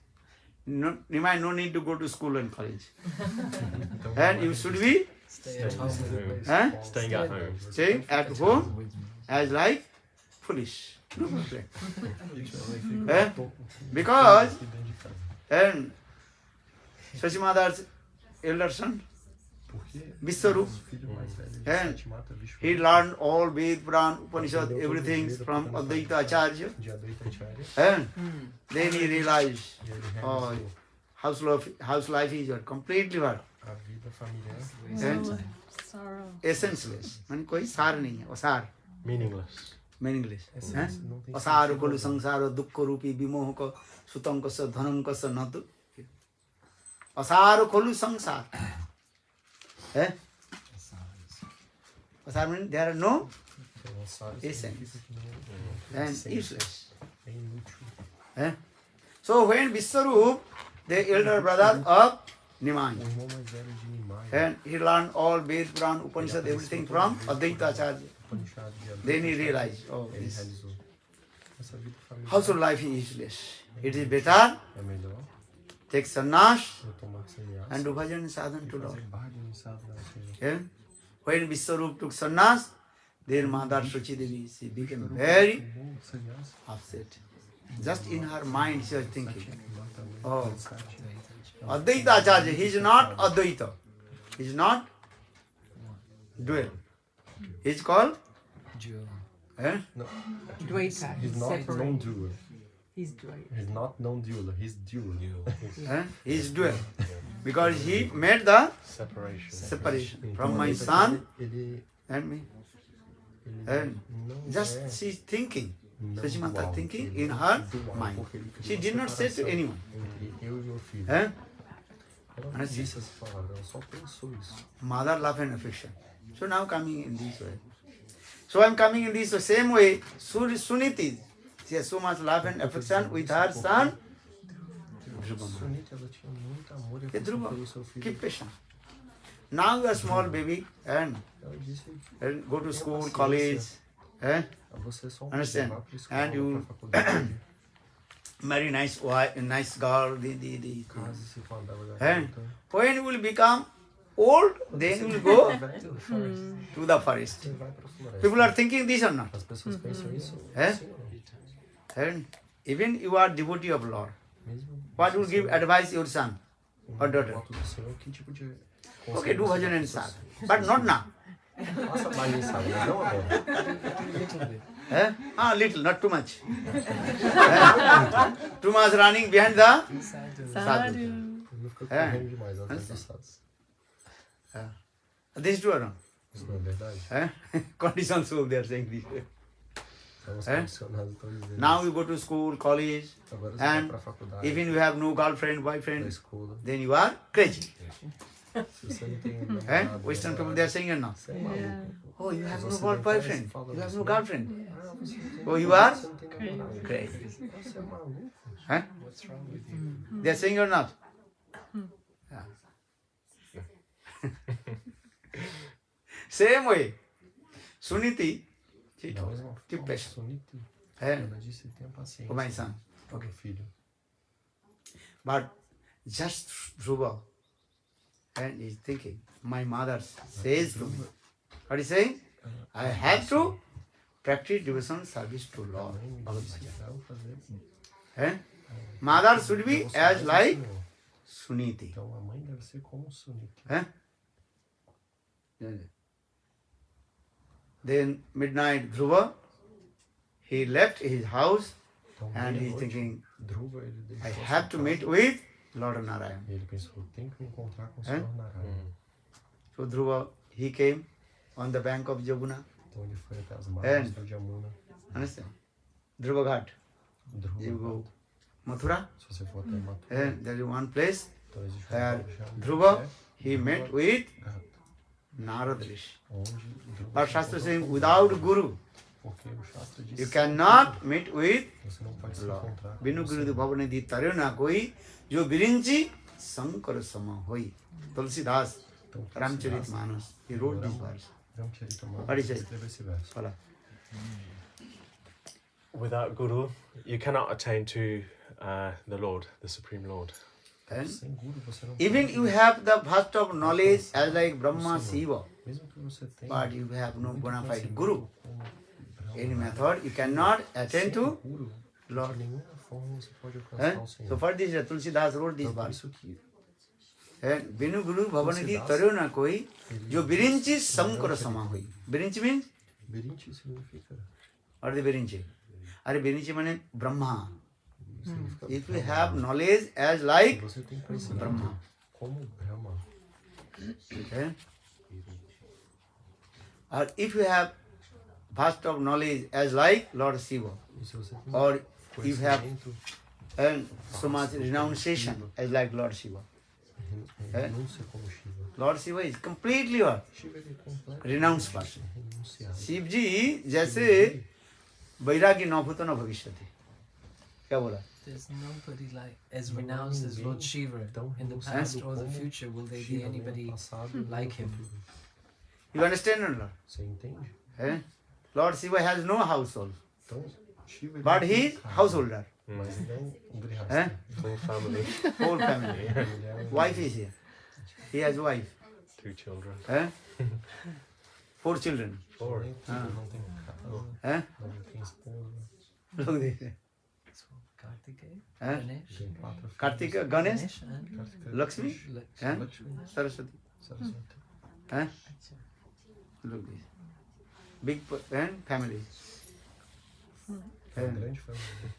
Nimai, no need to go to school and college. And you should be Stay at home. Staying at home. Staying at home as like foolish. Because and Sochi Mother's elder son, Vishwarup, and he learned all Ved, Puran, Upanishad, everything from Advaita Acharya. And then he realized, oh, house life is what? Completely what? Sorrow. Essenceless. Man koi sar nahi hai, asar. Meaningless. Meaningless. Asar kolu sangsaro dukkha rupi vimoh ko sutankasa dhanankasa natu. Asar kolu sangsar. Asar means there are no essence and useless. So when Vishwarup, the elder brother of Nimai, and he learned all Ved, Puran, Upanishad, everything from Advaita Acharya. Then he realized, oh, this household life is useless. It is better take sannyas and do bhajan sadhana to Lord. When Vishwarup took sannyas, then Mother Sochi Devi, she became very upset. Just in her mind she was thinking, oh, Advaita Acharya, he is not Advaita. He is not dual. He is called Dvaita. He's not Separate. non-dual. He's Dvaita. He's not non-dual. He's dual. He is dual. Because he made the Separation. from my son Ele and me. And just she is thinking. Sochi Mata thinking in her mind. She did not say to anyone. Eu e meu filho. Ela Ela disse essa palavra, ela só pensou isso. Mother love and affection. So now coming in this way. So I am coming in this same way. Suniti, she has so much love and affection with her son. Sunita, ela tinha muito amor e Hey, affeção Dhruva, pelo seu filho. keep patient. Now you are small baby and Ela disse, go to school, college, você é só Understand? vá pra escola, And you- pra faculdade, marry nice wife, nice girl. case-se com a bela And garota. when you will become old, then you will go to the forest. Você vai pra floresta. People are thinking this or not? As pessoas pensam isso? É? Sim ou não? And even you are devotee of Lord. Mesmo What will give advice your son or daughter? voto do Senhor, que tipo de Okay, do conselho bhajan and você dá sadhana. pros But not now. Faça mais isso aí, mas não agora. Little bit. Little, not too much. Too much running behind the Sadhu. sadhu. Não fica correndo demais atrás dos sadhus. This is true or not? Isso não é verdade? Conditions so they are saying this. Estamos É? condicionados todos eles. Now you go to school, college, Agora você and vai pra faculdade, even you have no girlfriend, pra boyfriend, escola. then you are crazy. Se você não tem namorado, Western people namorada, they are saying or not? você é maluco. Oh, you have Os no ocidentais boyfriend, falam you have isso, no né? girlfriend. Ah, você não tem Oh, you namorado, are você não tem namorado. crazy. Você é maluco. What's wrong with you? They are saying or not? Same way. Suniti, she Da told, mesma keep forma, patient. Suniti, Eh? ela disse, tenha paciência. Oh, my son. Okay. Filho. But just Dhruva, and he's thinking, my mother says to me, what is saying? I have to practice devotion service to A Lord. mãe me disse pra eu fazer. Eh? Mother should be devoção as ao like Senhor. Suniti. Então a mãe deve ser como Suniti. Eh? Then midnight Dhruva, he left his house Então, and he's meia-noite, thinking, Dhruva, ele deixou I sua have to casa. meet with Lord Narayana. E ele pensou, tem que me encontrar com o Senhor Narayana. So Dhruva, he came on the bank of Yamuna. Então ele foi até as margens And- do Jamuna. Understand? Dhruva Ghat. Dhruva, You go Mathura, se você for até Mathura, and there is one place então existe where lugar chamado Dhruva, he met with Ghat, Narad Rishi. onde Dhruva But se Shastra encontrou saying, com without Deus. Guru, Porque o Shastra diz you cannot meet with você não pode se Lord. encontrar com Binu o Guru Senhor. Bhavanidhi Tarena Koi, Jo Birinchi Sankara Sama Hoi. Tulsidas, Então, Ramcharit Manas, he wrote this verse. Ramcharitmanas What is it? escreveu esse verso. Fala. Without Guru, you cannot attain to the Lord, the Supreme Lord. And Sem guru você não even pode- you have the vast of knowledge as like Brahma, Shiva, mesmo que você tenha but you have no muito bona fide conhecimento Guru. como Brahma, Any method, you cannot attain sem to guru, Lord. de nenhuma forma você pode alcançar o So Senhor. for this, Tulsidas wrote this Então, por verse. isso que And Binu Guru Bhavanidhi Tarena Koi, Jo Birinchi Sankara Sama Hoi. Birinchi means? Birinchi significa What is the Birinchi? Are Birinchi means Brahma. significa If you Brahma. have knowledge as Se like você tem conhecimento Brahma. como Brahma, Okay? Or if you have vast of knowledge as like Lord Shiva, e se você tem or if you have conhecimento, and so much renunciation as like Lord Shiva. renúncia como Shiva. Lord Shiva is completely what? Shiva ele é completo Renounced person. renunciado. Shiv जी जैसे वैरागी न भूत न भविष्यति क्या बोला There's nobody like as renounced as Lord Shiva in the past or the future. Will there be Shiva, nem anybody no passado, nem like no him? futuro. you understand or not Você entende? eh? Lord Shiva has no household Então, Shiva ele but não he tem is casa, householder mas não um grihasta. eh? Full family, whole family Ele é wife is here he has wife 2 children. eh? 4 children 4. nem filho, não tem casa, eh? não tem esposa, look this So Kartikeya, eh? Ganesh, tem 4 filhos. Kartika Ganesh and Kartika, Lakshmi Lakshmi. eh? Lakshmi, Saraswati Saraswati. eh? look this big family É uma grande família,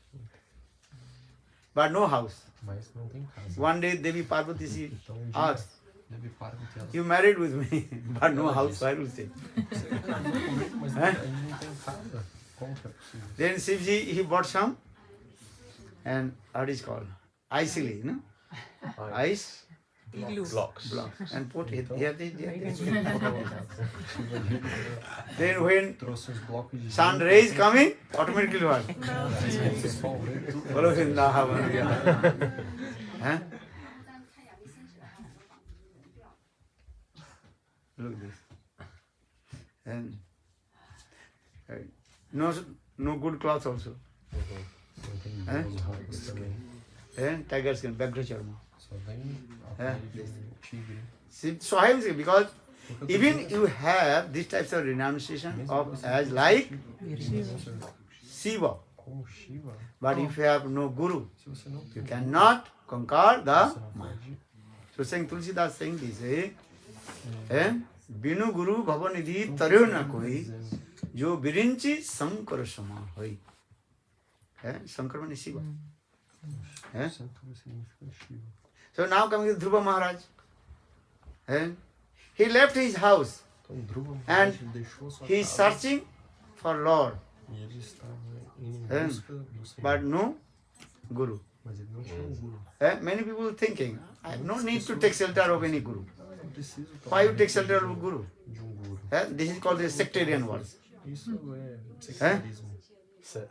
but no house mas não tem casa. one day Devi Parvati she Então, um dia, asked Devi Parvati, ela you married with me but no house I will say você casou comigo, mas ele não tem casa. Como que é possível? then Shivji he bought some and what is called icily no ice Blocks. block and put it here this Shiva Ji then when trouxe uns blocos de sun gelo, rays coming automatically what o sol veio, tudo follow him now huh? look this and no good clothes also não tem belas roupas também. and tiger skin Vyaghra charma Só vem a pele de tigre. so I am saying because Porque even eu tô you have these types of renunciation dizendo, of mesmo as você like você Shiva, como Shiva, but if you have no guru, se você não you tem, cannot conquer the você não mind. pode. So saying Tulsidas saying this, बिनु गुरु भवनिधि तरयो न कोई जो बिरिंची शंकर समान होई. Shankar means Shiva. So now coming to Dhruva Maharaj. He left his house and he is searching for Lord. But no Guru. Many people thinking, I have no need to take shelter of any Guru. Why you take shelter of Guru? This is called the sectarian word.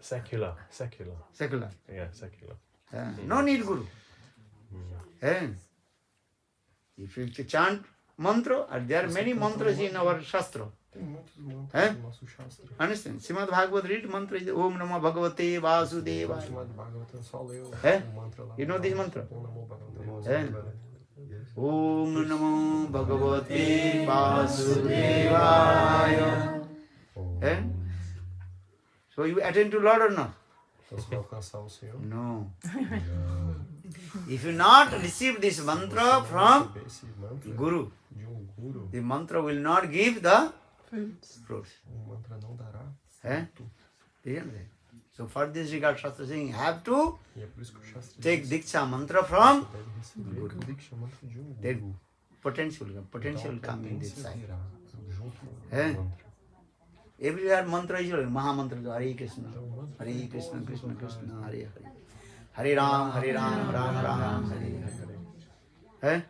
Secular. Secular. Yeah, secular. No need Guru. If you chant mantra, there are many mantras in our Shastra. Understand? Srimad Bhagavad read mantra is Om Namo Bhagavate Vasudevaya. You know this mantra? Om Namo Bhagavate Vasudevaya. So you attend to Lord or not? No. If you not receive this mantra from Guru, the mantra will not give the fruits. So for this regard, Shastra saying, you have to take Diksha mantra from Guru. Then potential will come in this side. Everywhere mantra is Maha mantra, Hare Krishna, Krishna Krishna, Hare Hare. Hare Ram, Ram Ram, Hare Hare.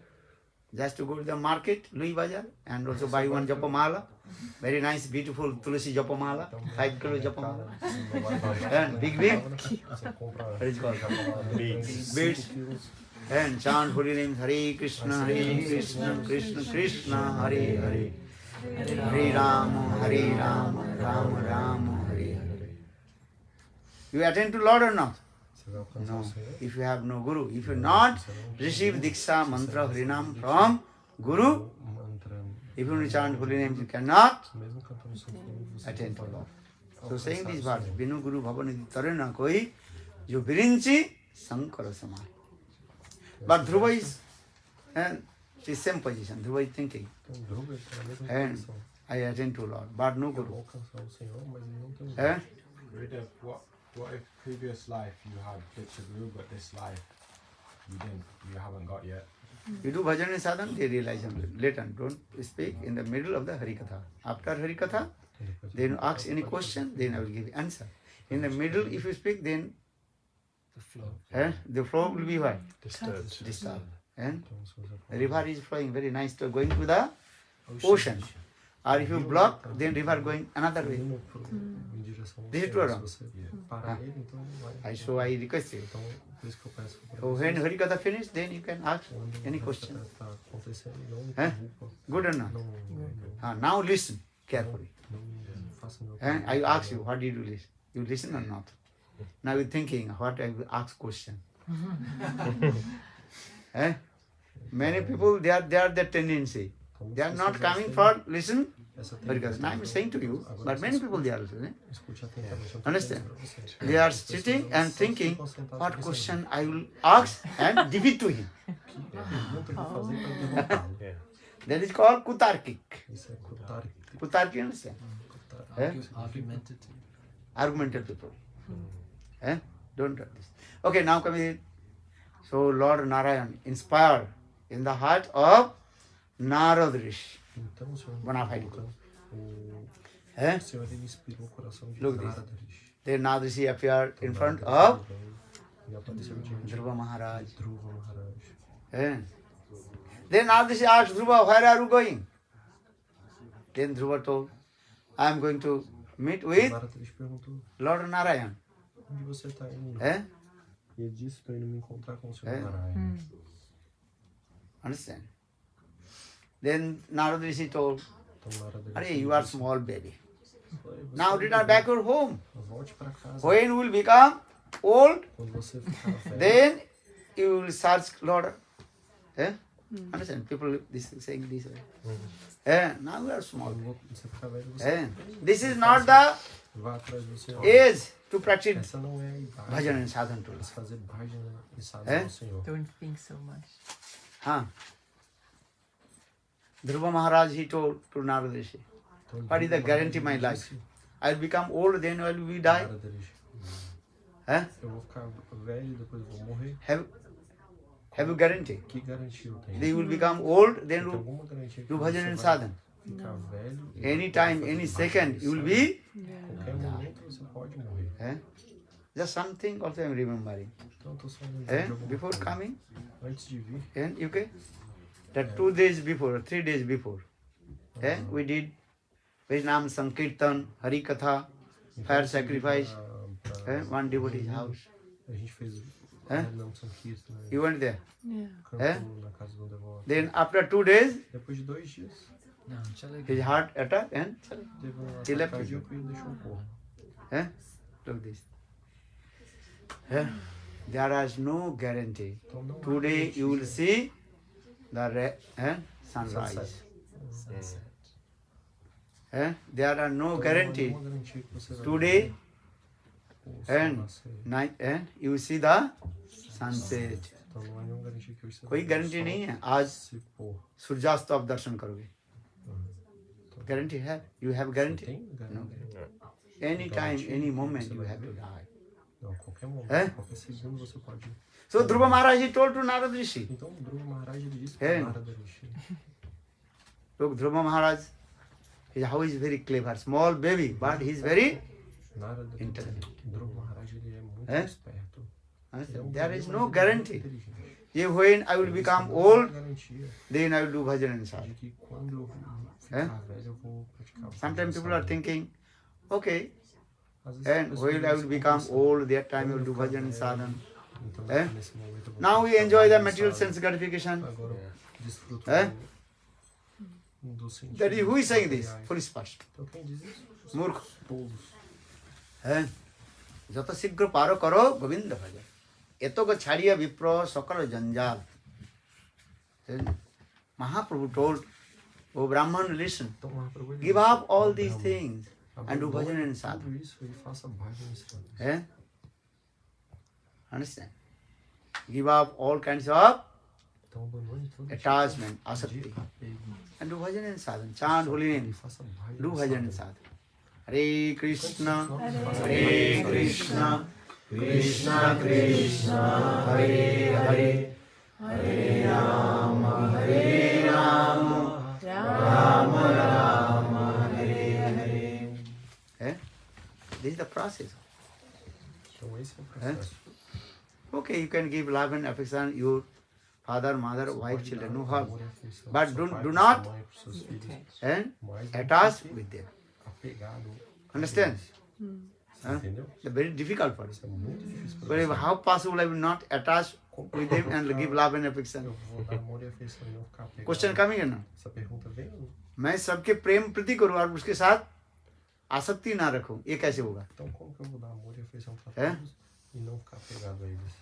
Just to go to the market, Louis Bazaar, and also buy one Japamala. Very nice, beautiful Tulasi Japamala, 5 kilo Japamala. And big. What is it called? Beads. And chant holy names, Hare Krishna, Krishna Krishna, Hare Hare. Hare Rama, Rama Rama, Hare Hare. You attend to Lord or not? No. If you have no Guru, if you not receive Diksha mantra Harinam from Guru, if you chant holy names, you cannot attend to Lord. So saying these words, Binu Guru Bhavanidhi Tarana Koi, Jo Birinchi Sankara Samai. But Dhruva is the same position. Dhruva is thinking, and I attend to Lord, but no Guru. What if previous life you had Diksha Guru, but this life you haven't got yet? You do bhajan and sadhan, they realize later. Don't speak in the middle of the hari-katha. After hari-katha, then you ask any question, then I will give answer. In the middle, if you speak, then the flow will be what? Disturbed. And the river is flowing very nice, to going to the ocean. Or if you block, then river going another way. This is true or wrong? So I request you. So when hari-katha finish, then you can ask any question. Good or not? Now listen carefully. I ask you, what did you listen? You listen or not? Now you're thinking, what I will ask question. Many people, they are the tendency. They are not coming for listen. Because now I am saying to you, but many people they are listening. Understand? They are sitting and thinking, what question I will ask and give it to him. That is called kutarkik. Kutarkik, understand? Argumentative people. Don't do this. Okay, now come in. So Lord Narayana inspired in the heart of Narad Rishi. Bonafide. Look this. Then Narad Rishi appeared in front of Dhruva Maharaja. Then Narad Rishi asked Dhruva, where are you going? Then Dhruva told, I am going to meet with Lord Narayana. Understand? Then Narad Rishi told, you are small baby. Now return back to home. When you will become old, then you will search Lord. Understand? People saying this way. Now you are small. This is not the age to practice bhajan and sadhan to us. Don't think so much. Dhruva Maharaja, he told to Narada Rishi, what is the guarantee my life? I'll become old, then I will die. Narada Rishi. Huh? Eu vou ficar velho, depois eu vou morrer. Have you guarantee? Que garantia eu tenho? They will become old, then Tem do alguma garantia que bhajan você and vai sadhana. ficar velho? e Any vai time, fazer any bhajan second, e you will sadhana? be. Qualquer momento você pode morrer. Eh? Just something also I am remembering. Então eu tô só lembrando Eh? de alguma Before coisa. coming Antes de vir, in UK, that 2 days before, 3 days before, we did Vaishnava Sankirtan, hari-katha, fire sacrifice, one devotee's house. a gente fez não Sankirtan, né? You went there. Yeah. Cantou na casa do devoto. Then after 2 days, Depois de 2 dias, No, shall I his go? heart attack and teve um Ele ataque é cardíaco e deixou o corpo. look this. There is no guarantee. Então não há Today you will garantia. see the sunrise. Sunset. There are no Então, guarantee. não há nenhuma garantia que você vai Today ver o sol and nascer. night you see the sunset. Então não há nenhuma garantia que hoje você कोई vai ver o guarantee sol नहीं है आज se pôr. सूर्यास्त आप दर्शन करोगे Então, guarantee है you have você guarantee tem garantia? any time any moment you have to die. Não, qualquer momento, É? qualquer segundo você pode. So Dhruva Maharaj he told to Narada Rishi, Então o Dhruva Maharaja ele disse É. para Narada Rishi. look Dhruva Maharaj how is very clever, small baby but he is very Narada intelligent. Dhruva Maharaja ele é muito É? esperto. Ele é Understand? um There bebê, is mas no ele é muito guarantee. inteligente. If when I will Ele become disse, não há old garantia then I will do bhajan and de sadhana. que quando eu É? ficar velho eu vou praticar. Sometimes people are thinking, okay, Às vezes and as when I pessoas will become pensam, old, that time I will quando do eu ficar bhajan and velho, sadhana. então É? nesse momento eu vou Now we praticar enjoy the bhajan e material sadhana. sense gratification. Agora eu desfruto É? do sentido. That is who is saying this? materiais. Foolish person. Então quem diz isso? Os Murkh. tolos. যত শীঘ্র পারো করো গোবিন্দ ভজ এতক ছাড়িয়া বিপ্র সকল জঞ্জাল Mahaprabhu told, oh Brahman, listen, Então Mahaprabhu ele give disse, up all "Ó, these Brahma, things and do bhajan and abandone sadhana." tudo isso e faça bhajan e sadhana. Understand? Give up all kinds of Então abandone todo attachment, tipo asakti, de apego. and do bhajan and sadhana. Chant holy E name, faça bhajan do e bhajan and sadhana. sadhana. Hare Krishna, Faça Hare bhajan e Krishna, Krishna Krishna, Hare Hare, Hare Rama, Hare Rama, Rama Rama, Hare Hare. This is the process. Então esse é o processo. Okay, you can give love and affection your father, mother, Você wife, pode children, dar no amor harm. e afeição But pro seu do pai, do pra not sua mãe, pros seus filhos, And mas não attach fique with them. apegado a Understand? eles. Você Huh? entendeu? It's very difficult for us. Isso é muito difícil para But if, você. how possible I will not attach with them and give love and Eu affection? vou dar amor e afeição e não ficar apegado. Question coming or not? Essa pergunta vem ou não? मैं सबके प्रेम प्रति करूँ और उसके साथ आसक्ति ना रखूं, ये कैसे होगा? Então como que eu vou dar amor e afeição para É? todos e não ficar apegado a eles?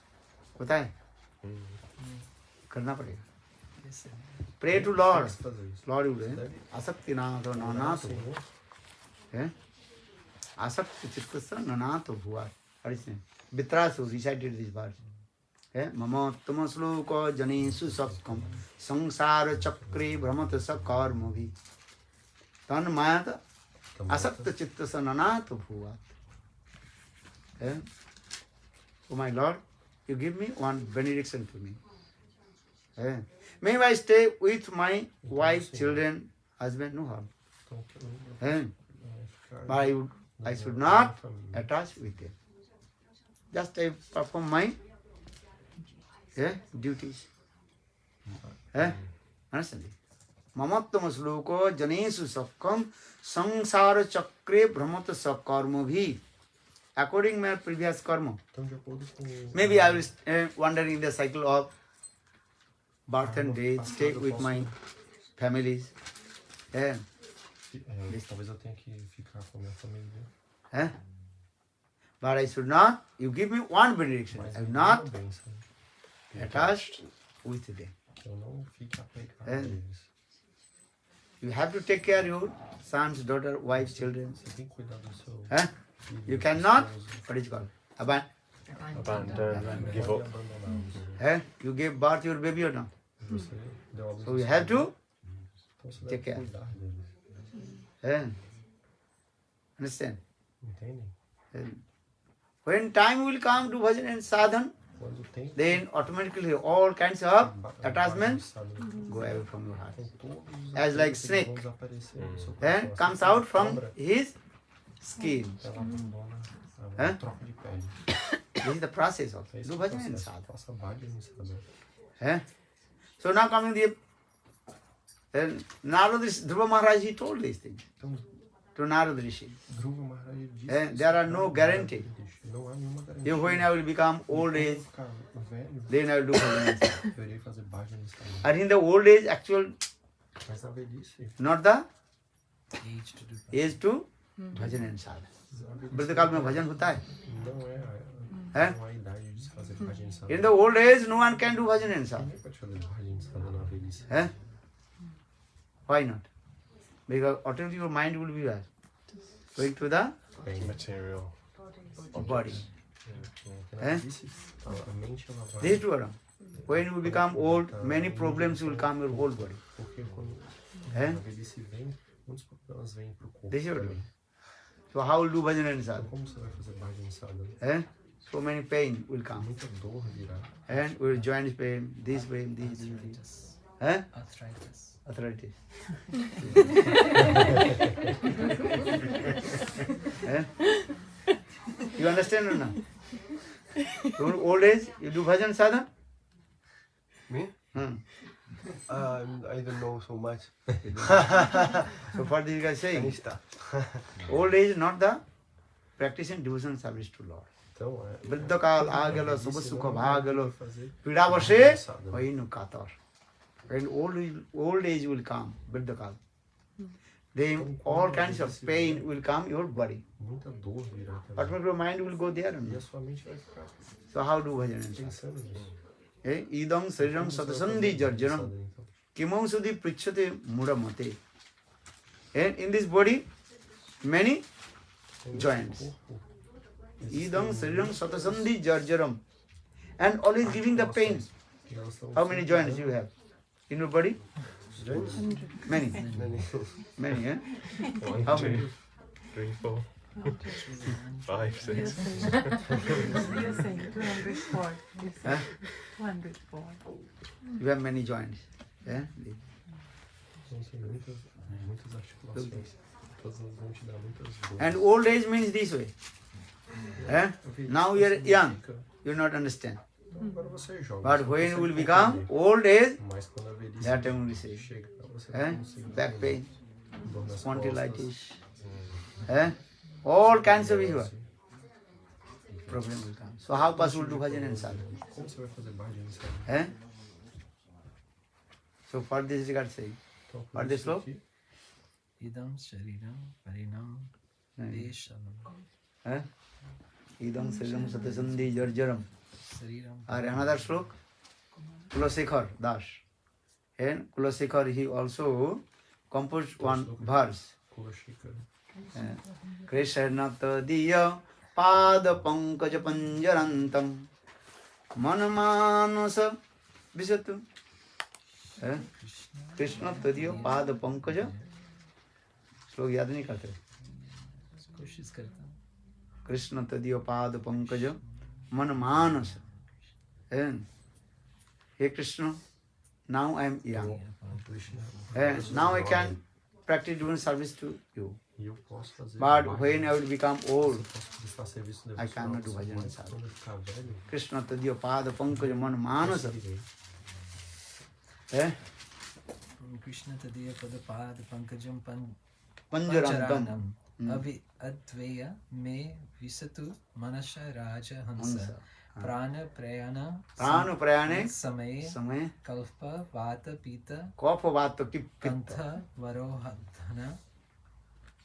पता है? करना पड़ेगा. Yes, sir. Pray to Lord. Tem que fazer isso. Lord, Você deve आसक्ति ना तो orar ना ao तो Senhor. आसक्ति चित्त से ना तो हुआ. वित्रासु recited this verse. मम तम श्लोक जनेषु सत्कम संसार चक्रे भ्रमत स कर्म भी तन माया असक्त चित्त स ननाथ भुआ. Oh my Lord, you give me one benediction to me. May I stay with my wife, children, husband, no harm. Então que eu But ficar I should not attach with them. Just I perform my duties. Understand? Mamattam sloko janesu sakkam sangsara chakre brahmata sakarma bhi. According my previous karma. Então de acordo com Maybe I will wander in the cycle of birth and death, stay with my families. talvez eu tenha que ficar com a minha família. But I should not, you give me one benediction. Mas I will me not dê uma bênção. attached with them. Que eu não fique apegado É. a eles. You have to take care of your sons, daughter, wife, children. Você tem que cuidar do seu filho, You do cannot, esposo. what is it called? Abandon, give Pode up. abandoná-los. You gave birth to your baby or not? Você deu a luz So ao you seu have filho. to Então você Take deve care. cuidar deles. Understand? Entendem? When time will come to bhajan and sadhan, Quando o tempo then automatically all kinds of ba- attachments bagunçado, go away from your heart. então todos os As like apegos, eles vão snake. desaparecer do seu Then coração. comes Assim como out from cobra, his skin. ela abandona Hã? a troca de pele. This is the process also. Esse Do é o bhajan and processo. sadhan. Faça bhajan e sadhana. So now coming the then Narada Dhruva Maharaja he told these things Então, to Narada Rishi. Dhruva Maharaja disse There isso are para no Narada guarantee. Rishi. Não há nenhuma garantia. If when I will become old age, Quando ficar velho, then I will do bhajan and sadhan. eu irei fazer bhajan e sadhana. And in the old age, actual, Mas na velhice, not the Age to do age to bhajan and sadhan. a velhice वृद्ध काल में भजन होता है. não é a idade de se fazer bhajan e sadhana. In the old age, no one can do bhajan and sadhan. Ninguém pode fazer bhajan e sadhana na velhice. Why not? Because automatically your mind will be where? Going to the Material. body. Porque na velhice, a mente ela vai... These two are wrong. When you become old, many problems will come your whole body. Porque quando É? a velhice vem, muitos problemas vêm pro corpo. This you do. também. So how will do bhajan and Então sadhan? como você vai fazer bhajan e sadhana? So many pain will come. Muita dor virá. And will joint pain, this pain, this pain. arthritis. Authorities. You understand or not? Your old age, you do bhajan sadhan? Me? I don't know so much. So for this guy saying, Está. old age not the practicing devotion service to Lord. Então, वृद्ध काल आ गेलो शुभ सुख भा गेलो fazer पीड़ा बसे sadhana. वही कातर. When old age will come, वृद्ध काल, then all kinds of pain will come your body. Muita dor virá também. But your mind will go there. E a sua mente vai ficar So how do bhajan and sadhana? pensando nisso. Idam sariram satasandhi jarjaram Então, kimam sudhi prichate mudamate. And in this body, many joints. Idam sariram satasandhi jarjaram. And always giving the pain. How many joints you have in your body? Many. Many, eh? How many? 3, 4, 5, 6. You're saying 204. You're Huh? saying 204. You have many joints. Eh? Então, tem muitas articulações. Todas elas vão te dar muitas dores. And old age means this way. Eh? Now you are young, you not understand. Então, agora você é jovem. But você when não you will consegue become compreender. old age, Mas quando a velhice that time will say, chega, você vai conseguir back pain, entender. Dor nas spondylitis, costas, all kinds of issues. Problem will come. So how possible to bhajan and sadhana? Como você vai fazer bhajan e sadhana? So for this regard saying, Então, por what this isso slow? aqui, Idam shariram parinam deshalam. Idam sariram satasandhi jarjaram. Sariram. Or another slok, Kulasekhar Das. And Kulasekhar he also composed one verse. Kula Shikara. Krishna tadiya pada pankaj panjarantam manmanasa visatu. Krishna tadiya pada pankaj. श्लोक याद नहीं करते. कोशिश करता हूँ. कृष्ण तदीय पाद पंकज मन मानस. Hey Krishna, now I am young. Now I can practice doing service to you. E eu posso fazer. But when I will become old, eu posso prestar serviço I cannot do bhajan and mas sadhana. quando eu ficar velho, Krishna tadiya pada pankaj man manas. Krishna tadiya pada pad pankajam Panjarantam. avi adveya me visatu manasha raja hansa prana prayana Prana prayane samaye समय kalpa vata pita कफ बात तो कि kantha varohadhana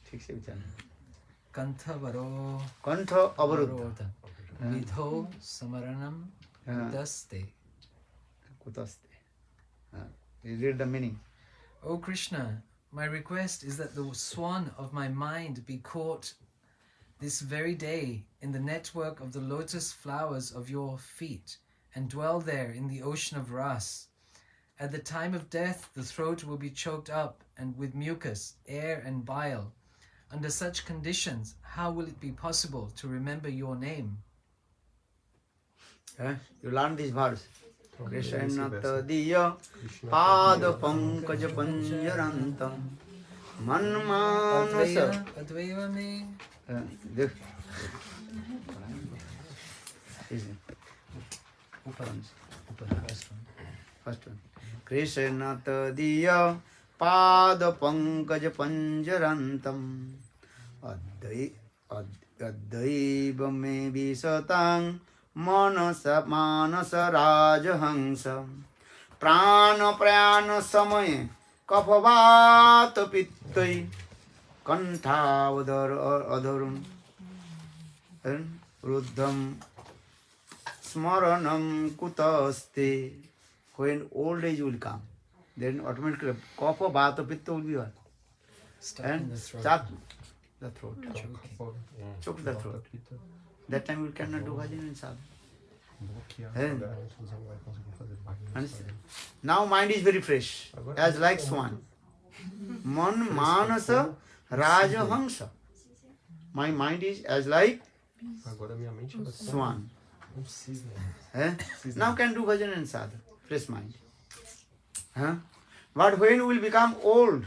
ठीक से विचार kantha varo कंठ अवरुद्ध varodha vidho samaranam daste. कुतस्ते. You read the meaning. O Krishna, my request is that the swan of my mind be caught this very day in the network of the lotus flowers of your feet and dwell there in the ocean of ras. At the time of death, the throat will be choked up and with mucus, air and bile. Under such conditions, how will it be possible to remember your name? You learn this verse. Krishna tadiya pada pankaj panjarantam manmanasa. Advaiva me. First one. Krishna tadiya pada pankaj panjarantam addaiva me visatang manasa rajahansa prana prana samay kaphavat pittai kanthavadar adharum ruddham smaranam kutaste. When old age will come, then automatically kapha vata pitta will be what? And start the throat. Choke the throat. That time we cannot do bhajan and sadhana. Now mind is very fresh, as like swan. Man manasa rajahansa. My mind is as like swan. Now can do bhajan and sadhana. Fresh mind. But when we will become old,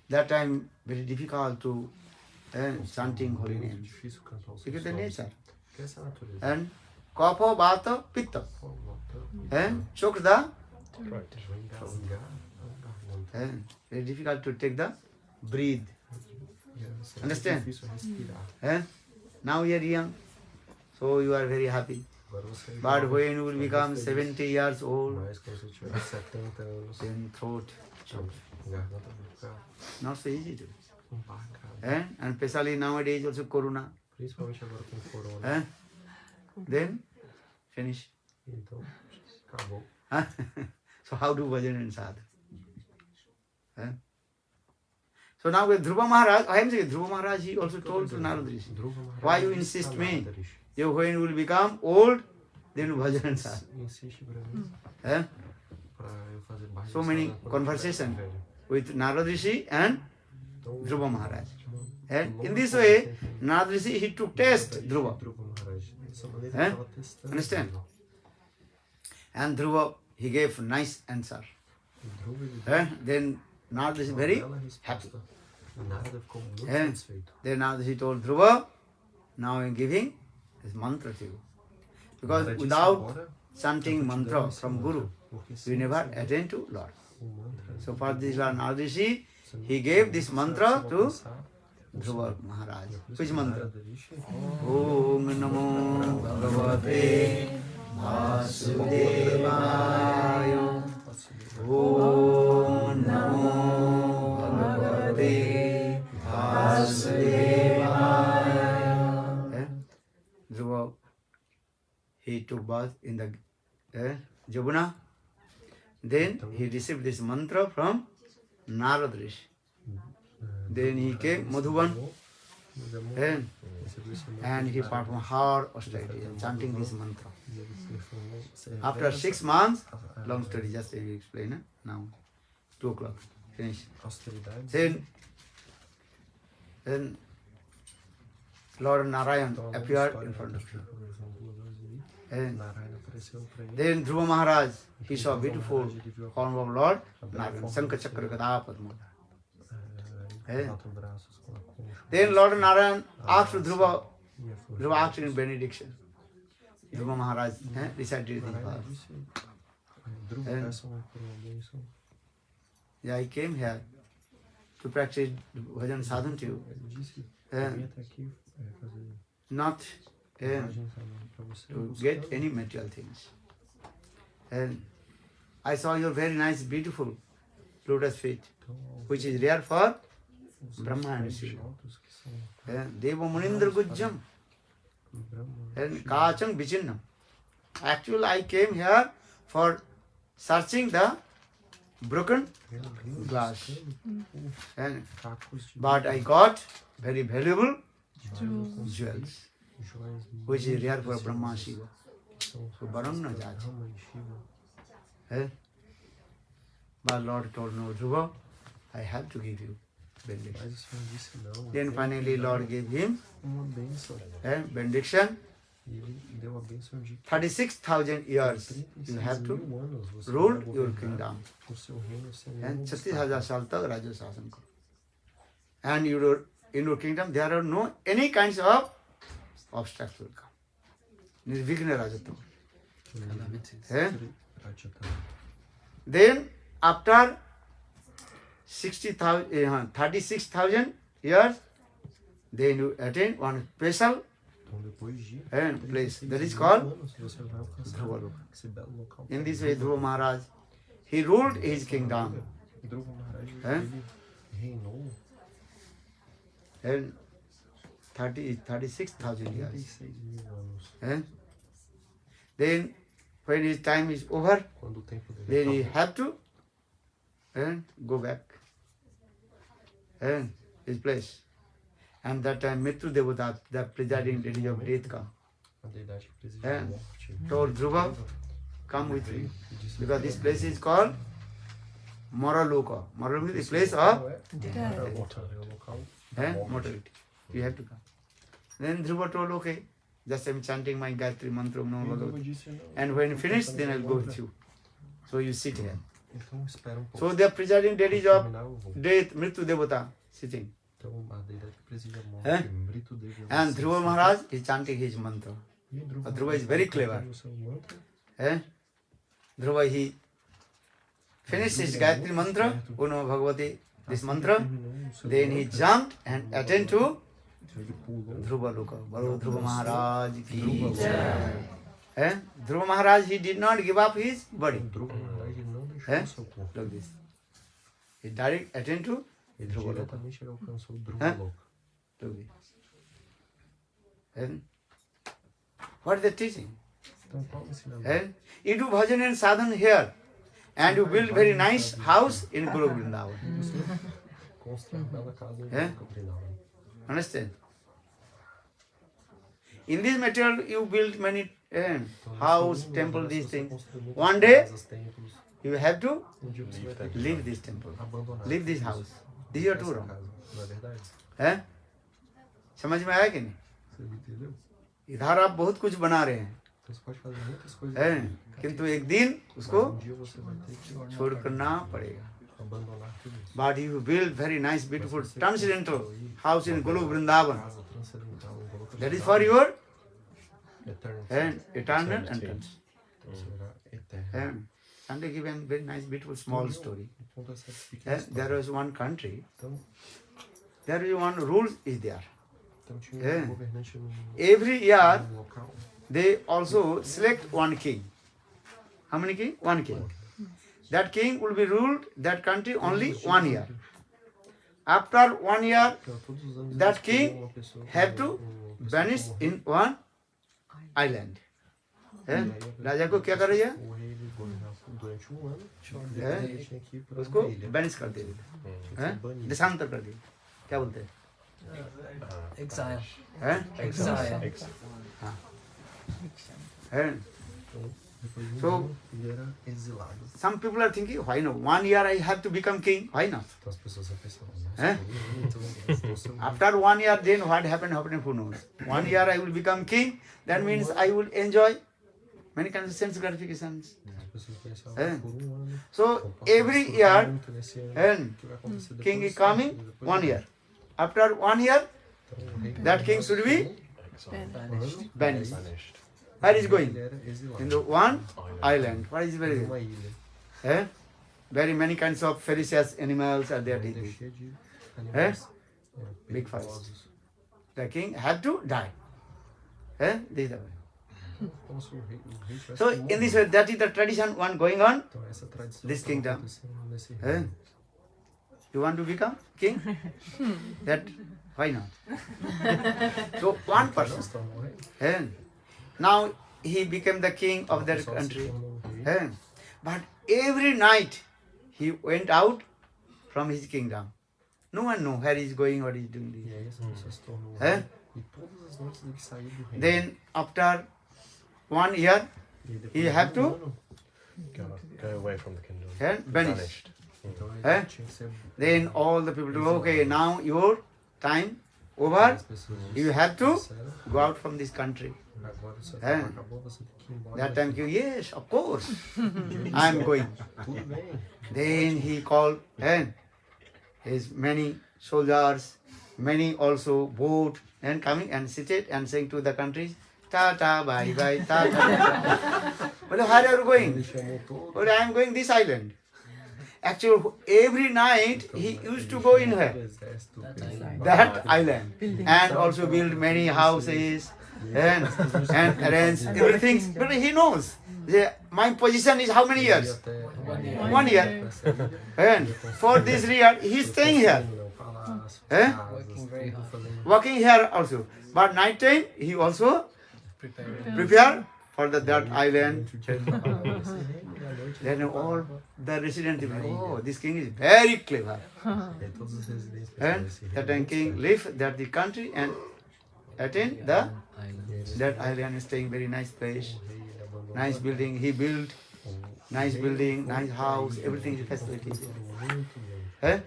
that time very difficult to chanting holy names. Because the nature. And kapha vata pitta. Choke the very difficult to take the breathe. Understand? Now you are young, so you are very happy. But when you will become 70 years old, then throat choke. Not so easy to. And especially nowadays also corona. Then finish. So how do bhajan and sadhana? So now with Dhruva Maharaj, I am saying Dhruva Maharaj, he also told to Narada Rishi, why you insist me? You when you will become old, then bhajan and sadhana. So many conversations with Narada Rishi and Dhruva Maharaj. And in this way, Narada Rishi, he took test Dhruva. Understand? And Dhruva, he gave nice answer. Then Narada Rishi very happy. Then Narada Rishi told Dhruva, now I am giving this mantra to you. Because without chanting mantra from Guru, we never attain to Lord. So for this Lord Narada Rishi, he gave this mantra to Dhruva Maharaj. Which mantra? Om Namo Bhagavate Vasudevaya. Om Namo Bhagavate Vasudevaya. Dhruva, he took bath in the Jamuna. Then he received this mantra from Narada Rishi. Then he came Madhuban and he performed hard austerities and chanting this mantra. After 6 months, long story, just I will explain now. 2 o'clock, finish. Then Lord Narayana appeared in front of him. And then Dhruva Maharaj, he saw beautiful form of Lord Narayana, Sankha Chakra Gada Padma. Then Lord Narayana asked Dhruva asked in benediction. Dhruva Maharaj recited this verse. Yeah, I came here to practice bhajan sadhana to you. Not to get any material things. And I saw your very nice, beautiful lotus feet, which is rare for Brahma and Shiva. Deva Munindra Gujjam and Kacham Vichinnam. Actually, I came here for searching the broken glass. But I got very valuable jewels, which is rare for Brahma and Shiva. So Barang na jaji. But Lord told no, Dhruva, I have to give you benediction. Mas o Senhor disse não. Then finally Lord gave him Uma bênção. benediction. E ele deu a bênção de 36,000 years you have to 36.000 anos você rule vai your governar kingdom. o seu reino sem And nenhum 36,000 obstáculo. साल तक राज्य शासन करो. And in your kingdom there are no any kinds of obstacles will come. Nirvighna rajatva. Calamities. Then after 36,000 years, then you attain one special Então depois de place. That is 36.000 called anos, você vai alcançar Dhruva. esse belo local. In this way, Dhruva Maharaj, he ruled his kingdom. Dhruva Maharaja, Eh? ele reinou And 36,000 years. 36.000 anos. Then when his time is over, Quando o tempo dele then he acabou, have to go back his place. And that time Mitru Devata, the presiding deity of death, come. a deidade que preside Eh? a morte, Told Dhruva, come with me. e disse Because this place is called Maraloka. Maraloka is the place of é o local da morte. mortality. You have to come. Then Dhruva told, okay, just I'm chanting my Gayatri mantra. E No, o Dhruva no. disse, não, And when finished, then I'll go with you. So you sit here. Então espera pouco. So the presiding deities of Terminar, eu vou. death, Mritu Devata, sitting. Então a deidade que preside a morte, Eh? Mrito Devi, And você Dhruva senta. Maharaj is chanting his mantra. E o Dhruva Dhruva is very clever. canta o seu mantra, Dhruva, he finished his Gayatri mantra, Uno Bhagavati, this mantra. terminou o seu Then he mantra, jumped and attained to ele pulou. Dhruva Loka. Baro Dhruva Maharaj ki Dhruva jai. Dhruva Maharaj, he did not give up his body. O Dhruva Maharaja não deixou Eh? o seu corpo. Like this. He direct attained to Ele Dhruva Loka. diretamente ele alcançou o Dhruva Eh? Loka. Like this. And what is the teaching? Então qual o ensinamento? You do bhajan and sadhan here. And you build very nice house in Guru Vrindavan. Constrói uma bela casa em Eh? Vrindavan. Understand? In this material you build many house, temple, these things. One day you have to leave this temple, leave this house. This is your true wrong. Não é verdade? समझ में आया कि नहीं? Você entendeu? इधर आप बहुत कुछ बना रहे हैं, Então você pode fazer muitas coisas, किंतु एक दिन उसको mas dia você vai ter que छोड़ करना पड़ेगा. abandonar tudo isso. But you build very nice, beautiful, transcendental house in Golu Vrindavan. Casa transcendental, um valor That is for your eterno. eternal entrance. Então será eterno. And they give a very nice, beautiful, small story. Conta essa pequena There história. was one country. Então, There is one rule is there. então tinha É. um governante Every year num local. they also select one king. How many king? One king. That king will be ruled that country only 1 year. After 1 year, Então, todos os anos that eles king escolhiam uma pessoa, have to uma pessoa vanish como in one island. राजा को क्या कर रही है? o rei ele governava durante um ano. Depois É. ele tinha que ir para उसको uma ilha. Banish कर देगी, Tinha que ser banido. देशांतर कर देगी. क्या बोलते हैं? Exile. हैं? Exile. हैं? Então, depois de um So- ano, ele era exilado. Some people are thinking, why not? 1 year I have to become king. Why not? Então as pessoas pensavam, É? nossa, então eu sou After 1 year, then what happened, who knows? 1 year I will become king. That means I will enjoy many kinds of sense gratifications. As pessoas pensavam É. por um ano. So eu posso every desfrutar year, muito nesse ano. and O que vai acontecer depois? king is coming Depois 1 do year. After 1 year, Então, o rei that king should be Vanished. banished. Vanished. Where is going? Ele era exilado. In the one island. What is very Numa ilha. very many kinds of ferocious animals are there. Uma ilha This. cheia de animais Big perigosos. The king had to die. This is the way. Como se o rei tivesse So que in morrer. this way, that is the tradition one going on. Então essa tradição This estava kingdom. acontecendo nesse Eh? reino. You want to become king? That why not? So one Não person. se tornou rei. Now he became the king of O that pessoal se country. tornou rei. But every night he went out from his kingdom. No one knew where he's going, what he's doing. E aí essa pessoa se tornou Eh? rei. E todas as noites ele saía do reino. Then after 1 year, E depois he de have um to ano, Go away from the kingdom. vanish. Vanished. Então ele É? tinha que ser Then all the people do, okay, now your time over. as pessoas You have to disseram, go out from this country. agora o seu É. tempo acabou, você tem que ir embora. That time, you, yes, of course, I am going. Tudo bem. Then he called and his many soldiers, many also boat and coming and seated and saying to the countries, Tata, bye bye, Tata. Well, where are you going? Ele chamou todo Well, I am going this island. Actually, every night he used to go in o here, exército pelo that island, Building. and also build many houses and arrange everything. But he knows my position is how many years? até 1 year. And for this year, he is staying here, Eh? Working very hard. working here also. But night time, he also Preparing. prepare for that island. Then all the residents, oh, this king is very clever. todos os residentes And that king live that the country and attain the that island is staying very nice place, nice building. He built nice building, nice house, everything is facility. Eh?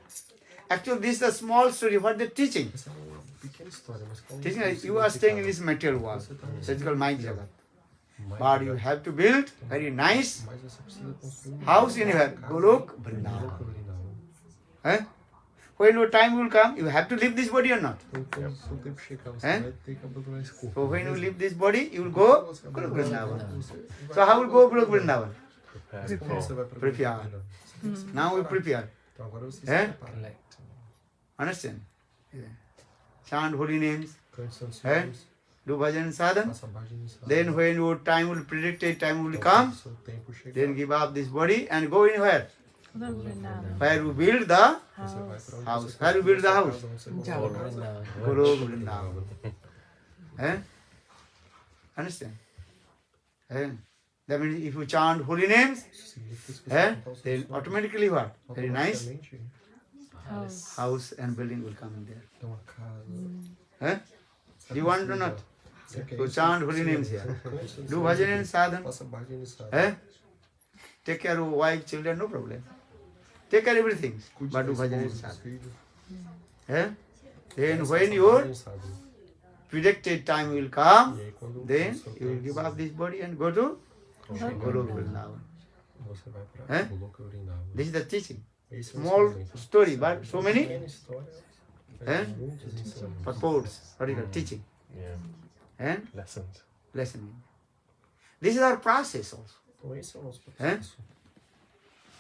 Actually, this is a small story. What they're teaching. Essa é uma pequena história, mas qual Teaching is you are staying in this material world, physical mind jagat. But you have to build very nice Mas você precisa construir house in your Golok Vrindavan. Eh? When your time will come, you have to leave this body or not. Então, quando o seu tempo chegar, você Eh? vai ter que abandonar esse corpo. So when you leave this body, you will go Golok Vrindavan. So how will go Golok Vrindavan? Mas como você vai para Prepare. Now we prepare. Então agora você Eh? se prepara. Collect. Understand? Chant holy names, Cante santos Eh? nomes, do bhajan sadhan. faça bhajana, Then when your time will predicted time will come, seu tempo chegar, then give up this body and go in where? Vrindavan. Where you build the você vai para onde house. você Where you build the casa, house? onde você Java. construir. Golok Vrindavan. Eh? Understand? Eh? That means if you chant holy names, Isso significa que se você eh? cantar os Then santos nomes, automatically what? Very nice automaticamente House. house and building will come in there. tem uma casa. Eh? Do you want or not? Você quer So isso? chant holy names here. Do bhajan and sadhan. Faça bhajana, sabe? Eh? Take care of wife, children, no problem. Take care of everything. Cuide But do da bhajan and esposa, dos sadhan. filhos. Eh? Then Mas when faça your bhajana, sabe? predicted time will come, E aí quando then o seu you will tempo give up this body and go to chegar, Golok Vrindavan. você vai para Eh? Goloka Vrindavan. This is the teaching. Esse é o Small ensinamento. story, but so many Pequena história, Eh? mas muitos ensinamentos. purports, what is the teaching Yeah. and Lessons. lessoning. This is our process also. Então esse é o nosso processo.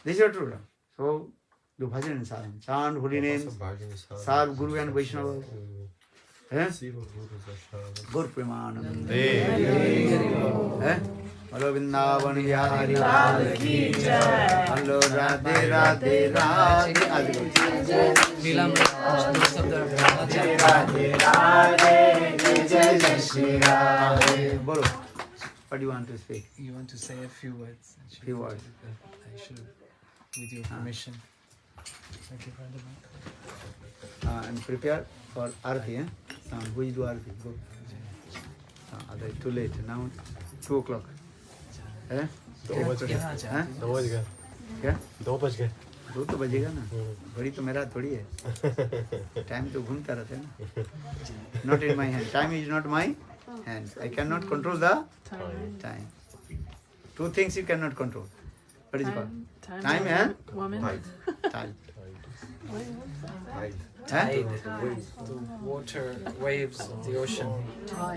This is your true. So, do bhajan and sadhan. Chant holy names, Faça bhajana, sabe? serve Guru and Vaishnava. Eh? Sirva Gurus, Vaishnavas. Gur Premanand. Hey. Eh? Hello Vrindavan Vihari Lal ki jai. Hello Radhe Radhe Radhe. Leela Maharaj, those of the Brahmacharya. Radhe Radhe Jai Jai Shri Radhe. Bolo. What do you want to speak? You want to say a few words? Few words. I should, with your permission. Thank you, Brother. And prepare for Arati. Eh? Who is do Arati? Go. Otherwise too late. Now 2 o'clock. Eh? यहाँ हाँ? जाते हैं। 2 बज गए क्या 2 बज गए 2 तो बजेगा ना घड़ी तो मेरा थोड़ी है टाइम तो घूमता रहता है ना not in my hand time is not my hand I can not control the time 2 things you cannot control. What is it called? Time and woman. time. Ai, Tide, the water waves of the ocean.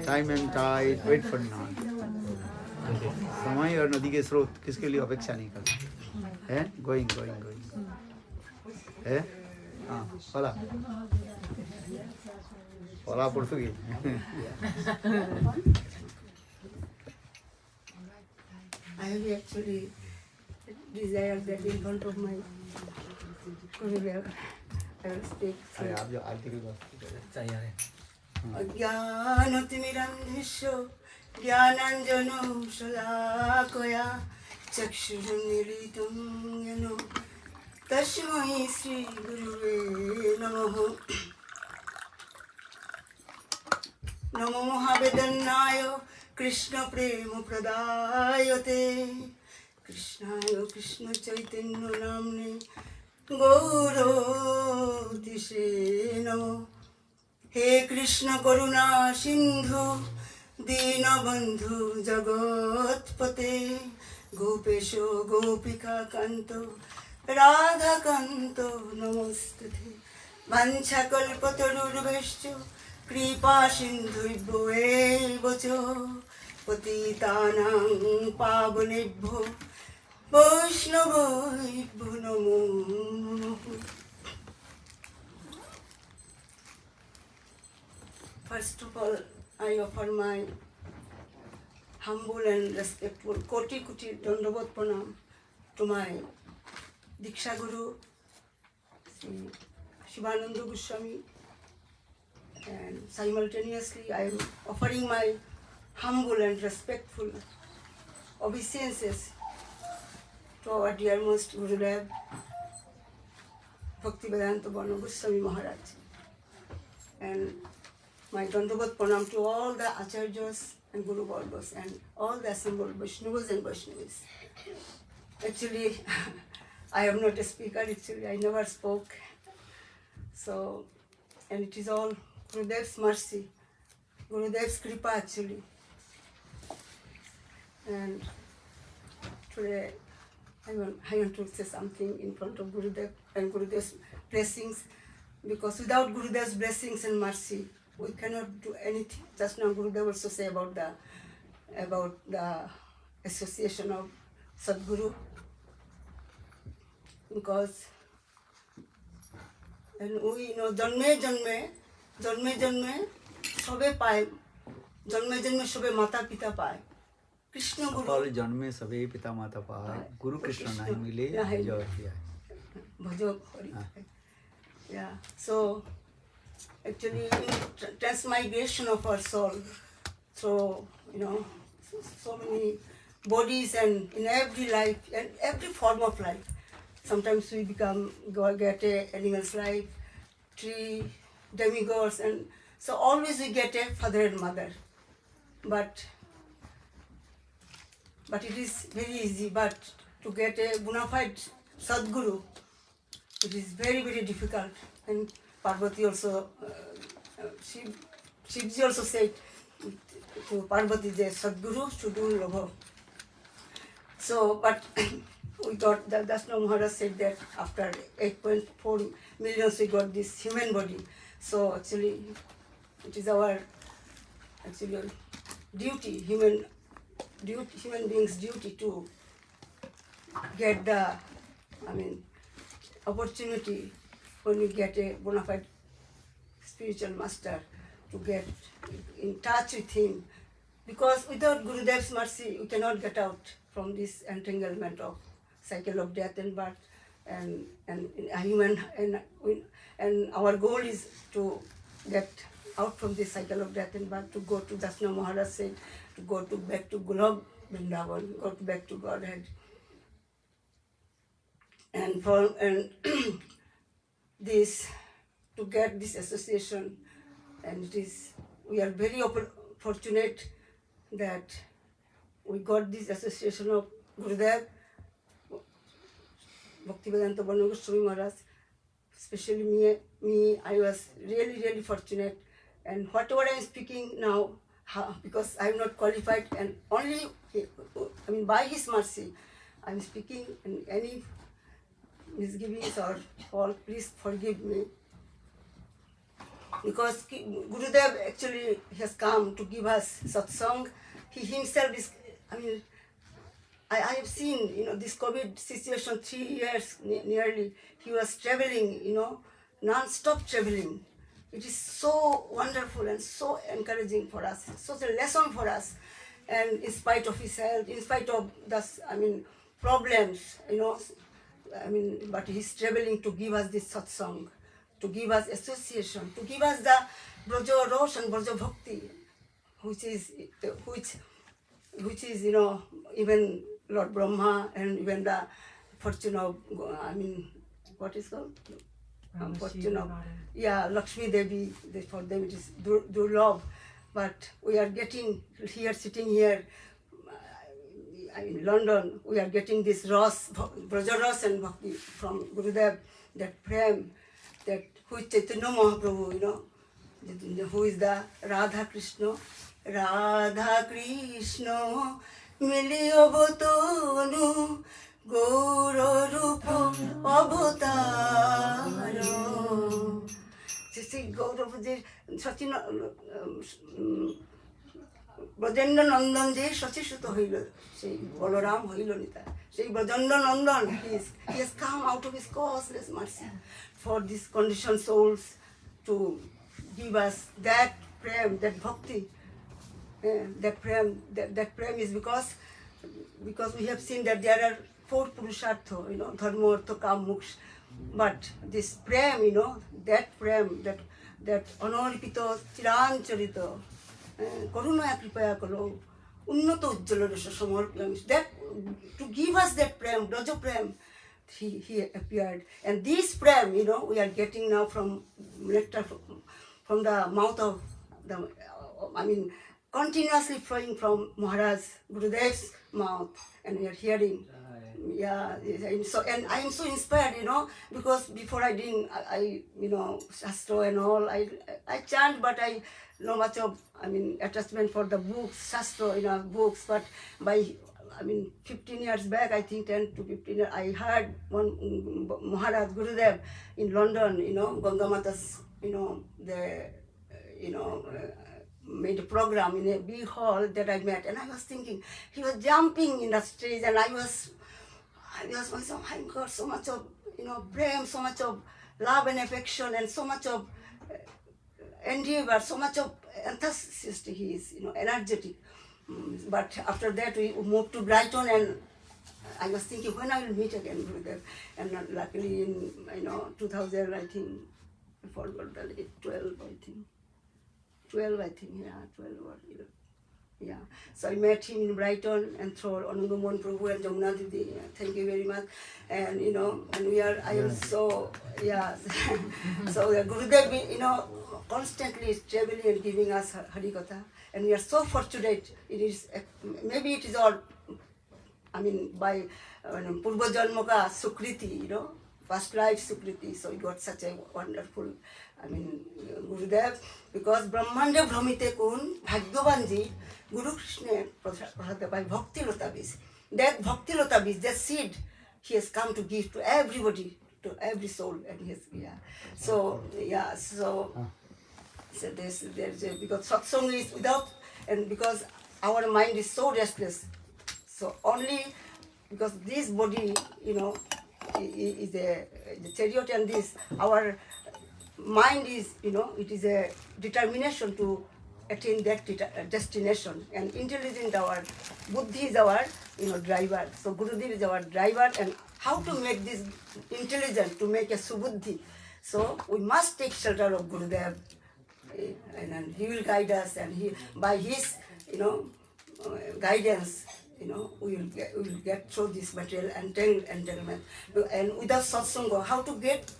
Time and tide. Wait for now. समय और नदी के स्रोत किसके लिए अपेक्षा नहीं करते हैं गोइंग गोइंग गोइंग है हाँ होला होला Portuguese I have actually desired that in front of my Guru, I will speak. अरे आप जो आरती की बात तैयार है। अज्ञानतिमिरन्धस्य ज्ञानाञ्जनं शलाकया चक्षुरुन्मीलितं येन तस्मै श्रीगुरुवे नमः। नमो महावेदन्नाय कृष्णप्रेमप्रदायते कृष्णाय कृष्णचैतन्यनाम्ने গৌরতিষে নমঃ। হে কৃষ্ণ করুণা সিন্ধু দীনবন্ধু জগৎপতে গোপেশ গোপিকা কান্ত রাধাকান্ত নমস্তুতে। বাঞ্ছাকল্পতরুর্ভশ্চ কৃপা সিন্ধুভ্যো এব চ পতিতানাং পাবনেভ্যো বৈষ্ণবেভ্যো নমো নমঃ। First of all, I offer my humble and respectful koti dandavat pranam to my Diksha Guru, Sri Shivananda Goswami, and simultaneously I am offering my humble and respectful obeisances to our dearmost Gurudev, Bhaktivedanta Goswami Maharaj, and my dandavat pranam to all the acharyas and guru vargas and all the assembled Vaishnavas and Vaishnavis. Actually, I am not a speaker. Actually, I never spoke. So, and it is all Gurudev's mercy, Gurudev's kripa actually. And today, I want to say something in front of Gurudev and Gurudev's blessings, because without Gurudev's blessings and mercy, we cannot do anything. Just now Gurudev also say about the association of Sadguru, because and we know janme janme sobe paye, janme sobe mata pita paye. Krishna Guru সকল জন্মে সবে পিতা মাতা পায়, গুরু কৃষ্ণ নাই মিলে জয় হিয়া। Bhajo Hari. Yeah. So actually, transmigration of our soul. So so many bodies and in every life and every form of life. Sometimes we get a animal's life, tree, demigods, and so always we get a father and mother. But it is very easy. But to get a bona fide Sadguru, it is very, very difficult. And Parvati also, Shivji also said to Parvati, the Sadguru should do Lobha. So, but we got, Dasna Maharaj said that after 8.4 million we got this human body. So actually, it is our duty, human beings' duty to get the, opportunity when we get a bona fide spiritual master to get in touch with him. Because without Gurudev's mercy, we cannot get out from this entanglement of cycle of death and birth, and a human, and our goal is to get out from this cycle of death and birth, to go to Dasna Maharaj said, to go back to Gulab Vrindavan, go back to Godhead. And this, to get this association, and we are very fortunate that we got this association of Gurudev, Bhaktivedanta Goswami Maharaj. Especially me, I was really, really fortunate. And whatever I am speaking now, because I am not qualified, and only, by his mercy, I am speaking, and any misgivings or fault, please forgive me. Because Gurudev actually has come to give us satsang. He himself is, I have seen, this COVID situation, 3 years nearly, he was traveling, non-stop traveling. It is so wonderful and so encouraging for us, such a lesson for us. And in spite of his health, in spite of problems, but he's traveling to give us this satsang, to give us association, to give us the Braja Rosh and Braja Bhakti, which is even Lord Brahma and even the fortune of, what is called? Fortune of, Lakshmi Devi, for them it is Durlabh. But we are getting here, sitting here, in London, we are getting this Braja Ras and Bhakti from Gurudev, that prem, that who is Chaitanya Mahaprabhu, you know, who is the Radha Krishna, Mili Avatanu, Gora Rupa Avataro. See, Gora Sachina Brajendra Nandan je Sachisuto Hilo, say Balaram Hilonita. Say Brajendra Nandan, he has come out of his causeless mercy for these conditioned souls to give us that prem, that bhakti. That prem is because we have seen that there are 4 purushartha, you know, dharma, artha, kam, moksha. But this prem, you know, that prem, that anaripita, chirancharita, karunaya kripaya kalo, unnato ujjala rasa samarpyami, that to give us that prem, raja prem, he appeared. And this prem, you know, we are getting now from nectar from the mouth of the, continuously flowing from Maharaj Gurudev's mouth, and we are hearing. Yeah, and I am so inspired, you know, because before I didn't, you know, Shastra and all, I chant, but I know much of, attachment for the books, Shastra, you know, books, but by, 15 years back, I think 10 to 15 years, I heard one Maharaj Gurudev in London, you know, Ganga Mata's, you know, made a program in a big hall that I met, and I was thinking, he was jumping in the stage, and I was myself, I got so much of, you know, prem, so much of love and affection, and so much of endeavor, so much of enthusiastic he is, you know, energetic. But after that, we moved to Brighton, and I was thinking, when I will meet again with them. And luckily in, 2000, I think, I forgot the date, 12, I think. 12 or 11. Yeah. So I met him in Brighton, and through Anandamohan Prabhu and Jamuna Didi. Thank you very much. And, and I am so, yeah. So Gurudev, constantly is traveling and giving us hari-katha. And we are so fortunate. It is, maybe it is all, by Purva Janmaka Sukriti, past life Sukriti. So we got such a wonderful, Gurudev. Because Brahmanda Brahmite Kun, Bhagyavanji, Guru Krishna Prasad by Bhakti Lata Bij. That Bhakti Lata Bij, that seed, he has come to give to everybody, to every soul. And he has, So there's because satsang is without, and because our mind is so restless. So only because this body, is the chariot, and this, our mind is, it is a determination to attain that destination. And intelligent, our buddhi is our, driver. So Gurudev is our driver, and how to make this intelligent, to make a subuddhi. So we must take shelter of Gurudev, and he will guide us, and by his, guidance, we will get through this material entanglement. And without satsanga, how to get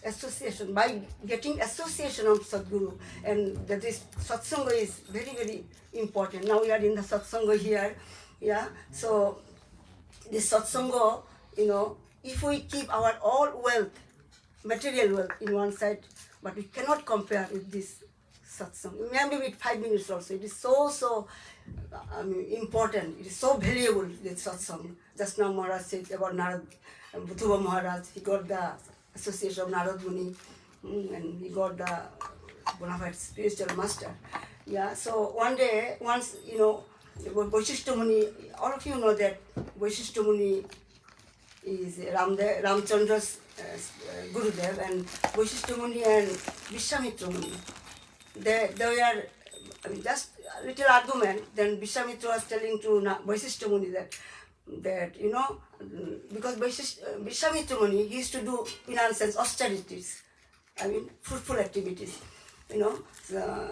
association, by getting association of Sadguru, and that is satsanga is very, very important. Now we are in the satsanga here, so this satsanga, if we keep our all wealth, material wealth in one side, but we cannot compare with this satsang. Maybe with 5 minutes also, it is so important, it is so valuable, this satsang. Just now Maharaj said about Dhruva Maharaja, he got the association of Narad Muni, and he got the bona fide spiritual master. Yeah, so once, Vaishishta Muni, all of you know that Vaishishta Muni is Ramchandra's Gurudev, and Vaishishta Muni and Vishwamitra Muni. They were just a little argument. Then Vishwamitra was telling to Vaishishta Muni that because Vishwamitra Muni, he used to do, in a sense, austerities, fruitful activities,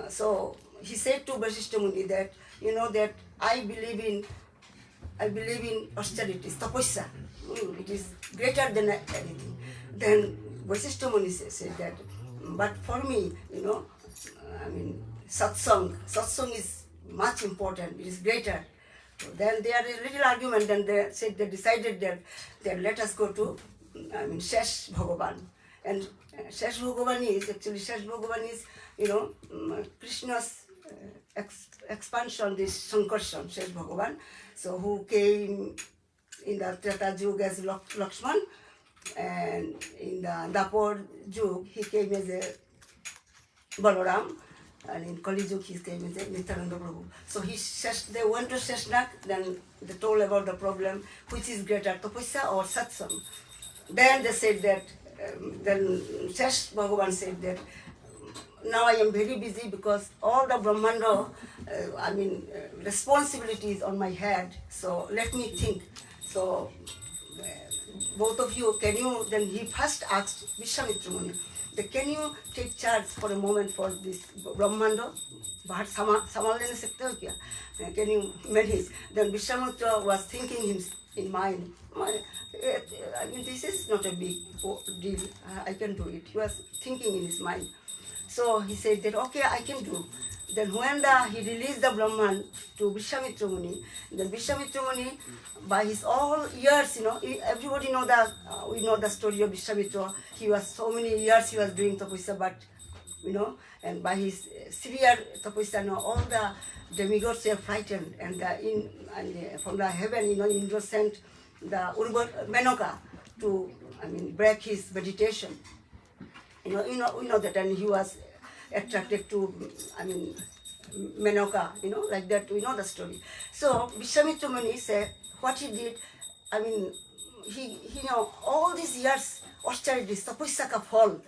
So he said to Vaishishta Muni that, that I believe in austerities, tapasya. It is greater than anything. Then Vaishishta Muni said that, but for me, satsang is much important, it is greater. Then they had a little argument, and they decided that let us go to Shesh Bhagavan. And Shesh Bhagavan is actually, Shesh Bhagavan is, Krishna's expansion, this Sankarshan, Shesh Bhagavan. So who came in the Treta Yuga as Lakshman, and in the Dapur Yuga he came as a Balaram, and in Kali Yuga he came as a Nityananda Prabhu. So they went to Sheshnak, then they told about the problem, which is greater, Tapasya or Satsang. Then they said that, then Shesh Bhagavan said that, now I am very busy because all the Brahmanda, responsibilities on my head, so let me think. So, both of you, then he first asked Vishwamitra Muni, can you take charge for a moment for this Brahmanda? Can you manage? Then Vishwamitra was thinking in mind, this is not a big deal, I can do it. He was thinking in his mind. So he said that, okay, I can do. Then when he released the Brahman to Vishwamitra Muni, then Vishwamitra Muni, by his all years, everybody we know the story of Vishwamitra. He was so many years he was doing tapasya, but, and by his severe tapasya, all the demigods were frightened, and from the heaven, Indra sent the Menoka to, break his meditation. We know that, and he was attracted to, Menoka, like that, we know the story. So, Vishwamitra Muni said, what he did, he all these years, austerities, tapasya ka phal,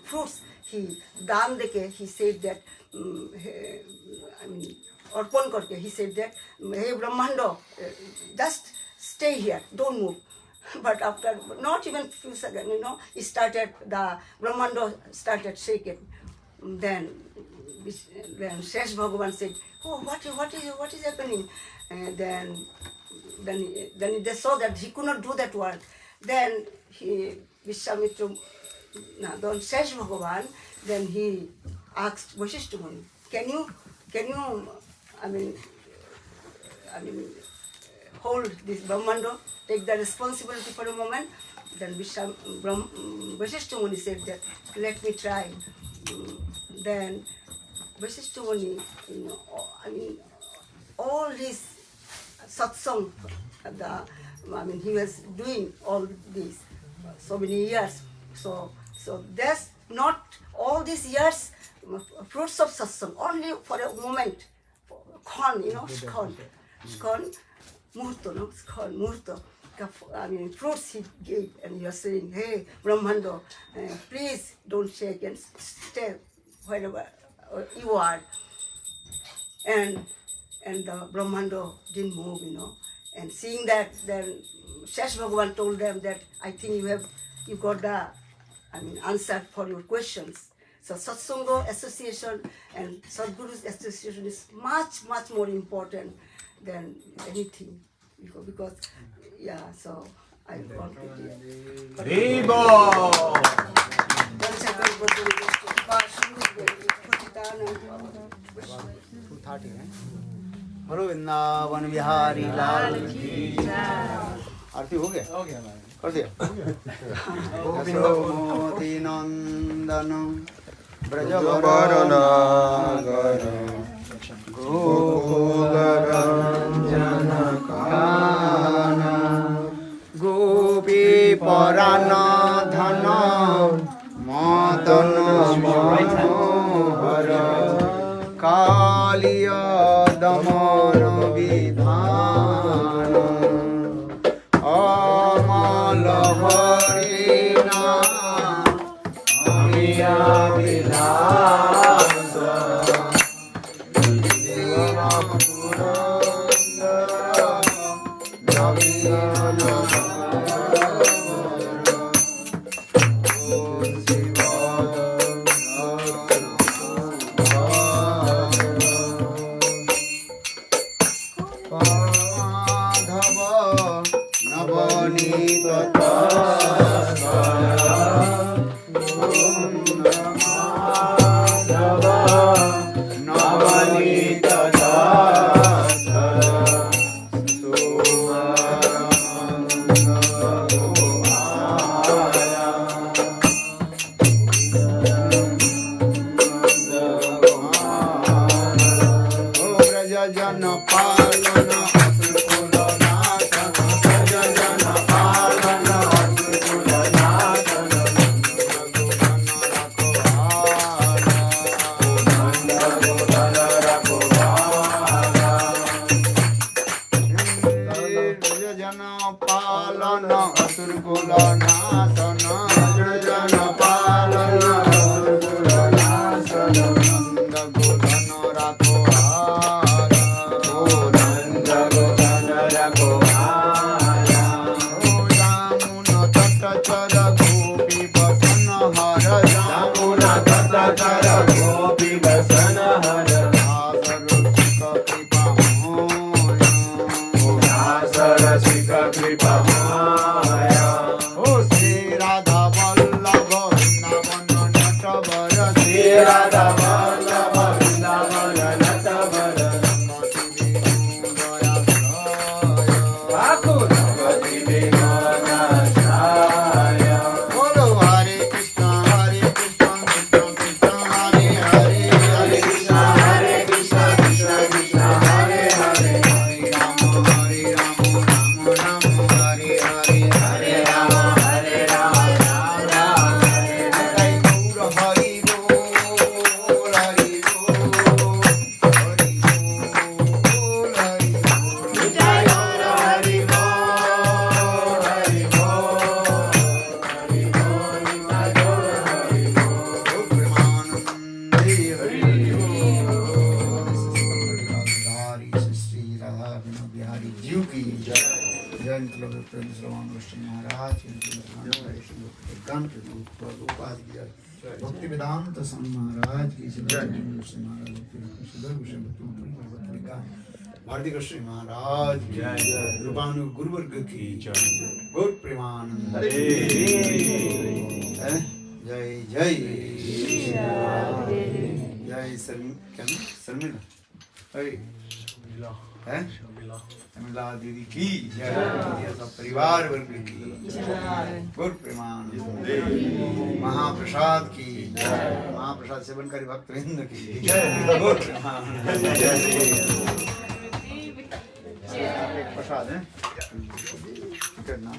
fruits, he said that, arpan karke, he said that, hey Brahmanda, just stay here, don't move. But after not even few seconds, the Brahmanda started shaking. Then Shesh Bhagavan said, oh, what is happening? And then they saw that he could not do that work. Then Vishwamitra, then Shesh Bhagavan, then he asked Vasishtha Muni, can you hold this Brahmanda, take the responsibility for a moment? Then Vasishtha Muni said that, let me try. Then Vasishtha Muni, all his satsang, he was doing all this so many years. So there's not all these years fruits of satsang, only for a moment. Skon, Murto, fruits he gave, and you are saying, hey, Brahmanda, please don't shake and stay wherever you are. And the Brahmanda didn't move, And seeing that, then Shesh Bhagavan told them that I think you got the answer for your questions. So Satsanga association and Sadguru's association is much, much more important than anything. Because so I want to बोलो वृंदावन बिहारी लाल की आरती हो गया कर दिया यशोमती नंदन ब्रजवरनागर गोकुलरंजन कानन गोपी परानाधन मदन मनोहर कालिया दमन विधान अमल हरिना अमिया विलास Radha Vallabha Vrindavana Lata भक्ति वेदांत स्वामी महाराज की भारती कृष्ण महाराज की रूपानु गुरुवर्ग की गौर प्रेमानंद जय जय जय शर्मिला शर्मिला दीदी की जय सब परिवार वर्ग की गौर प्रेमानंद महाप्रसाद की महाप्रसाद सेवनकारी भक्तवृंद की गौर प्रेमानंद प्रसाद है करना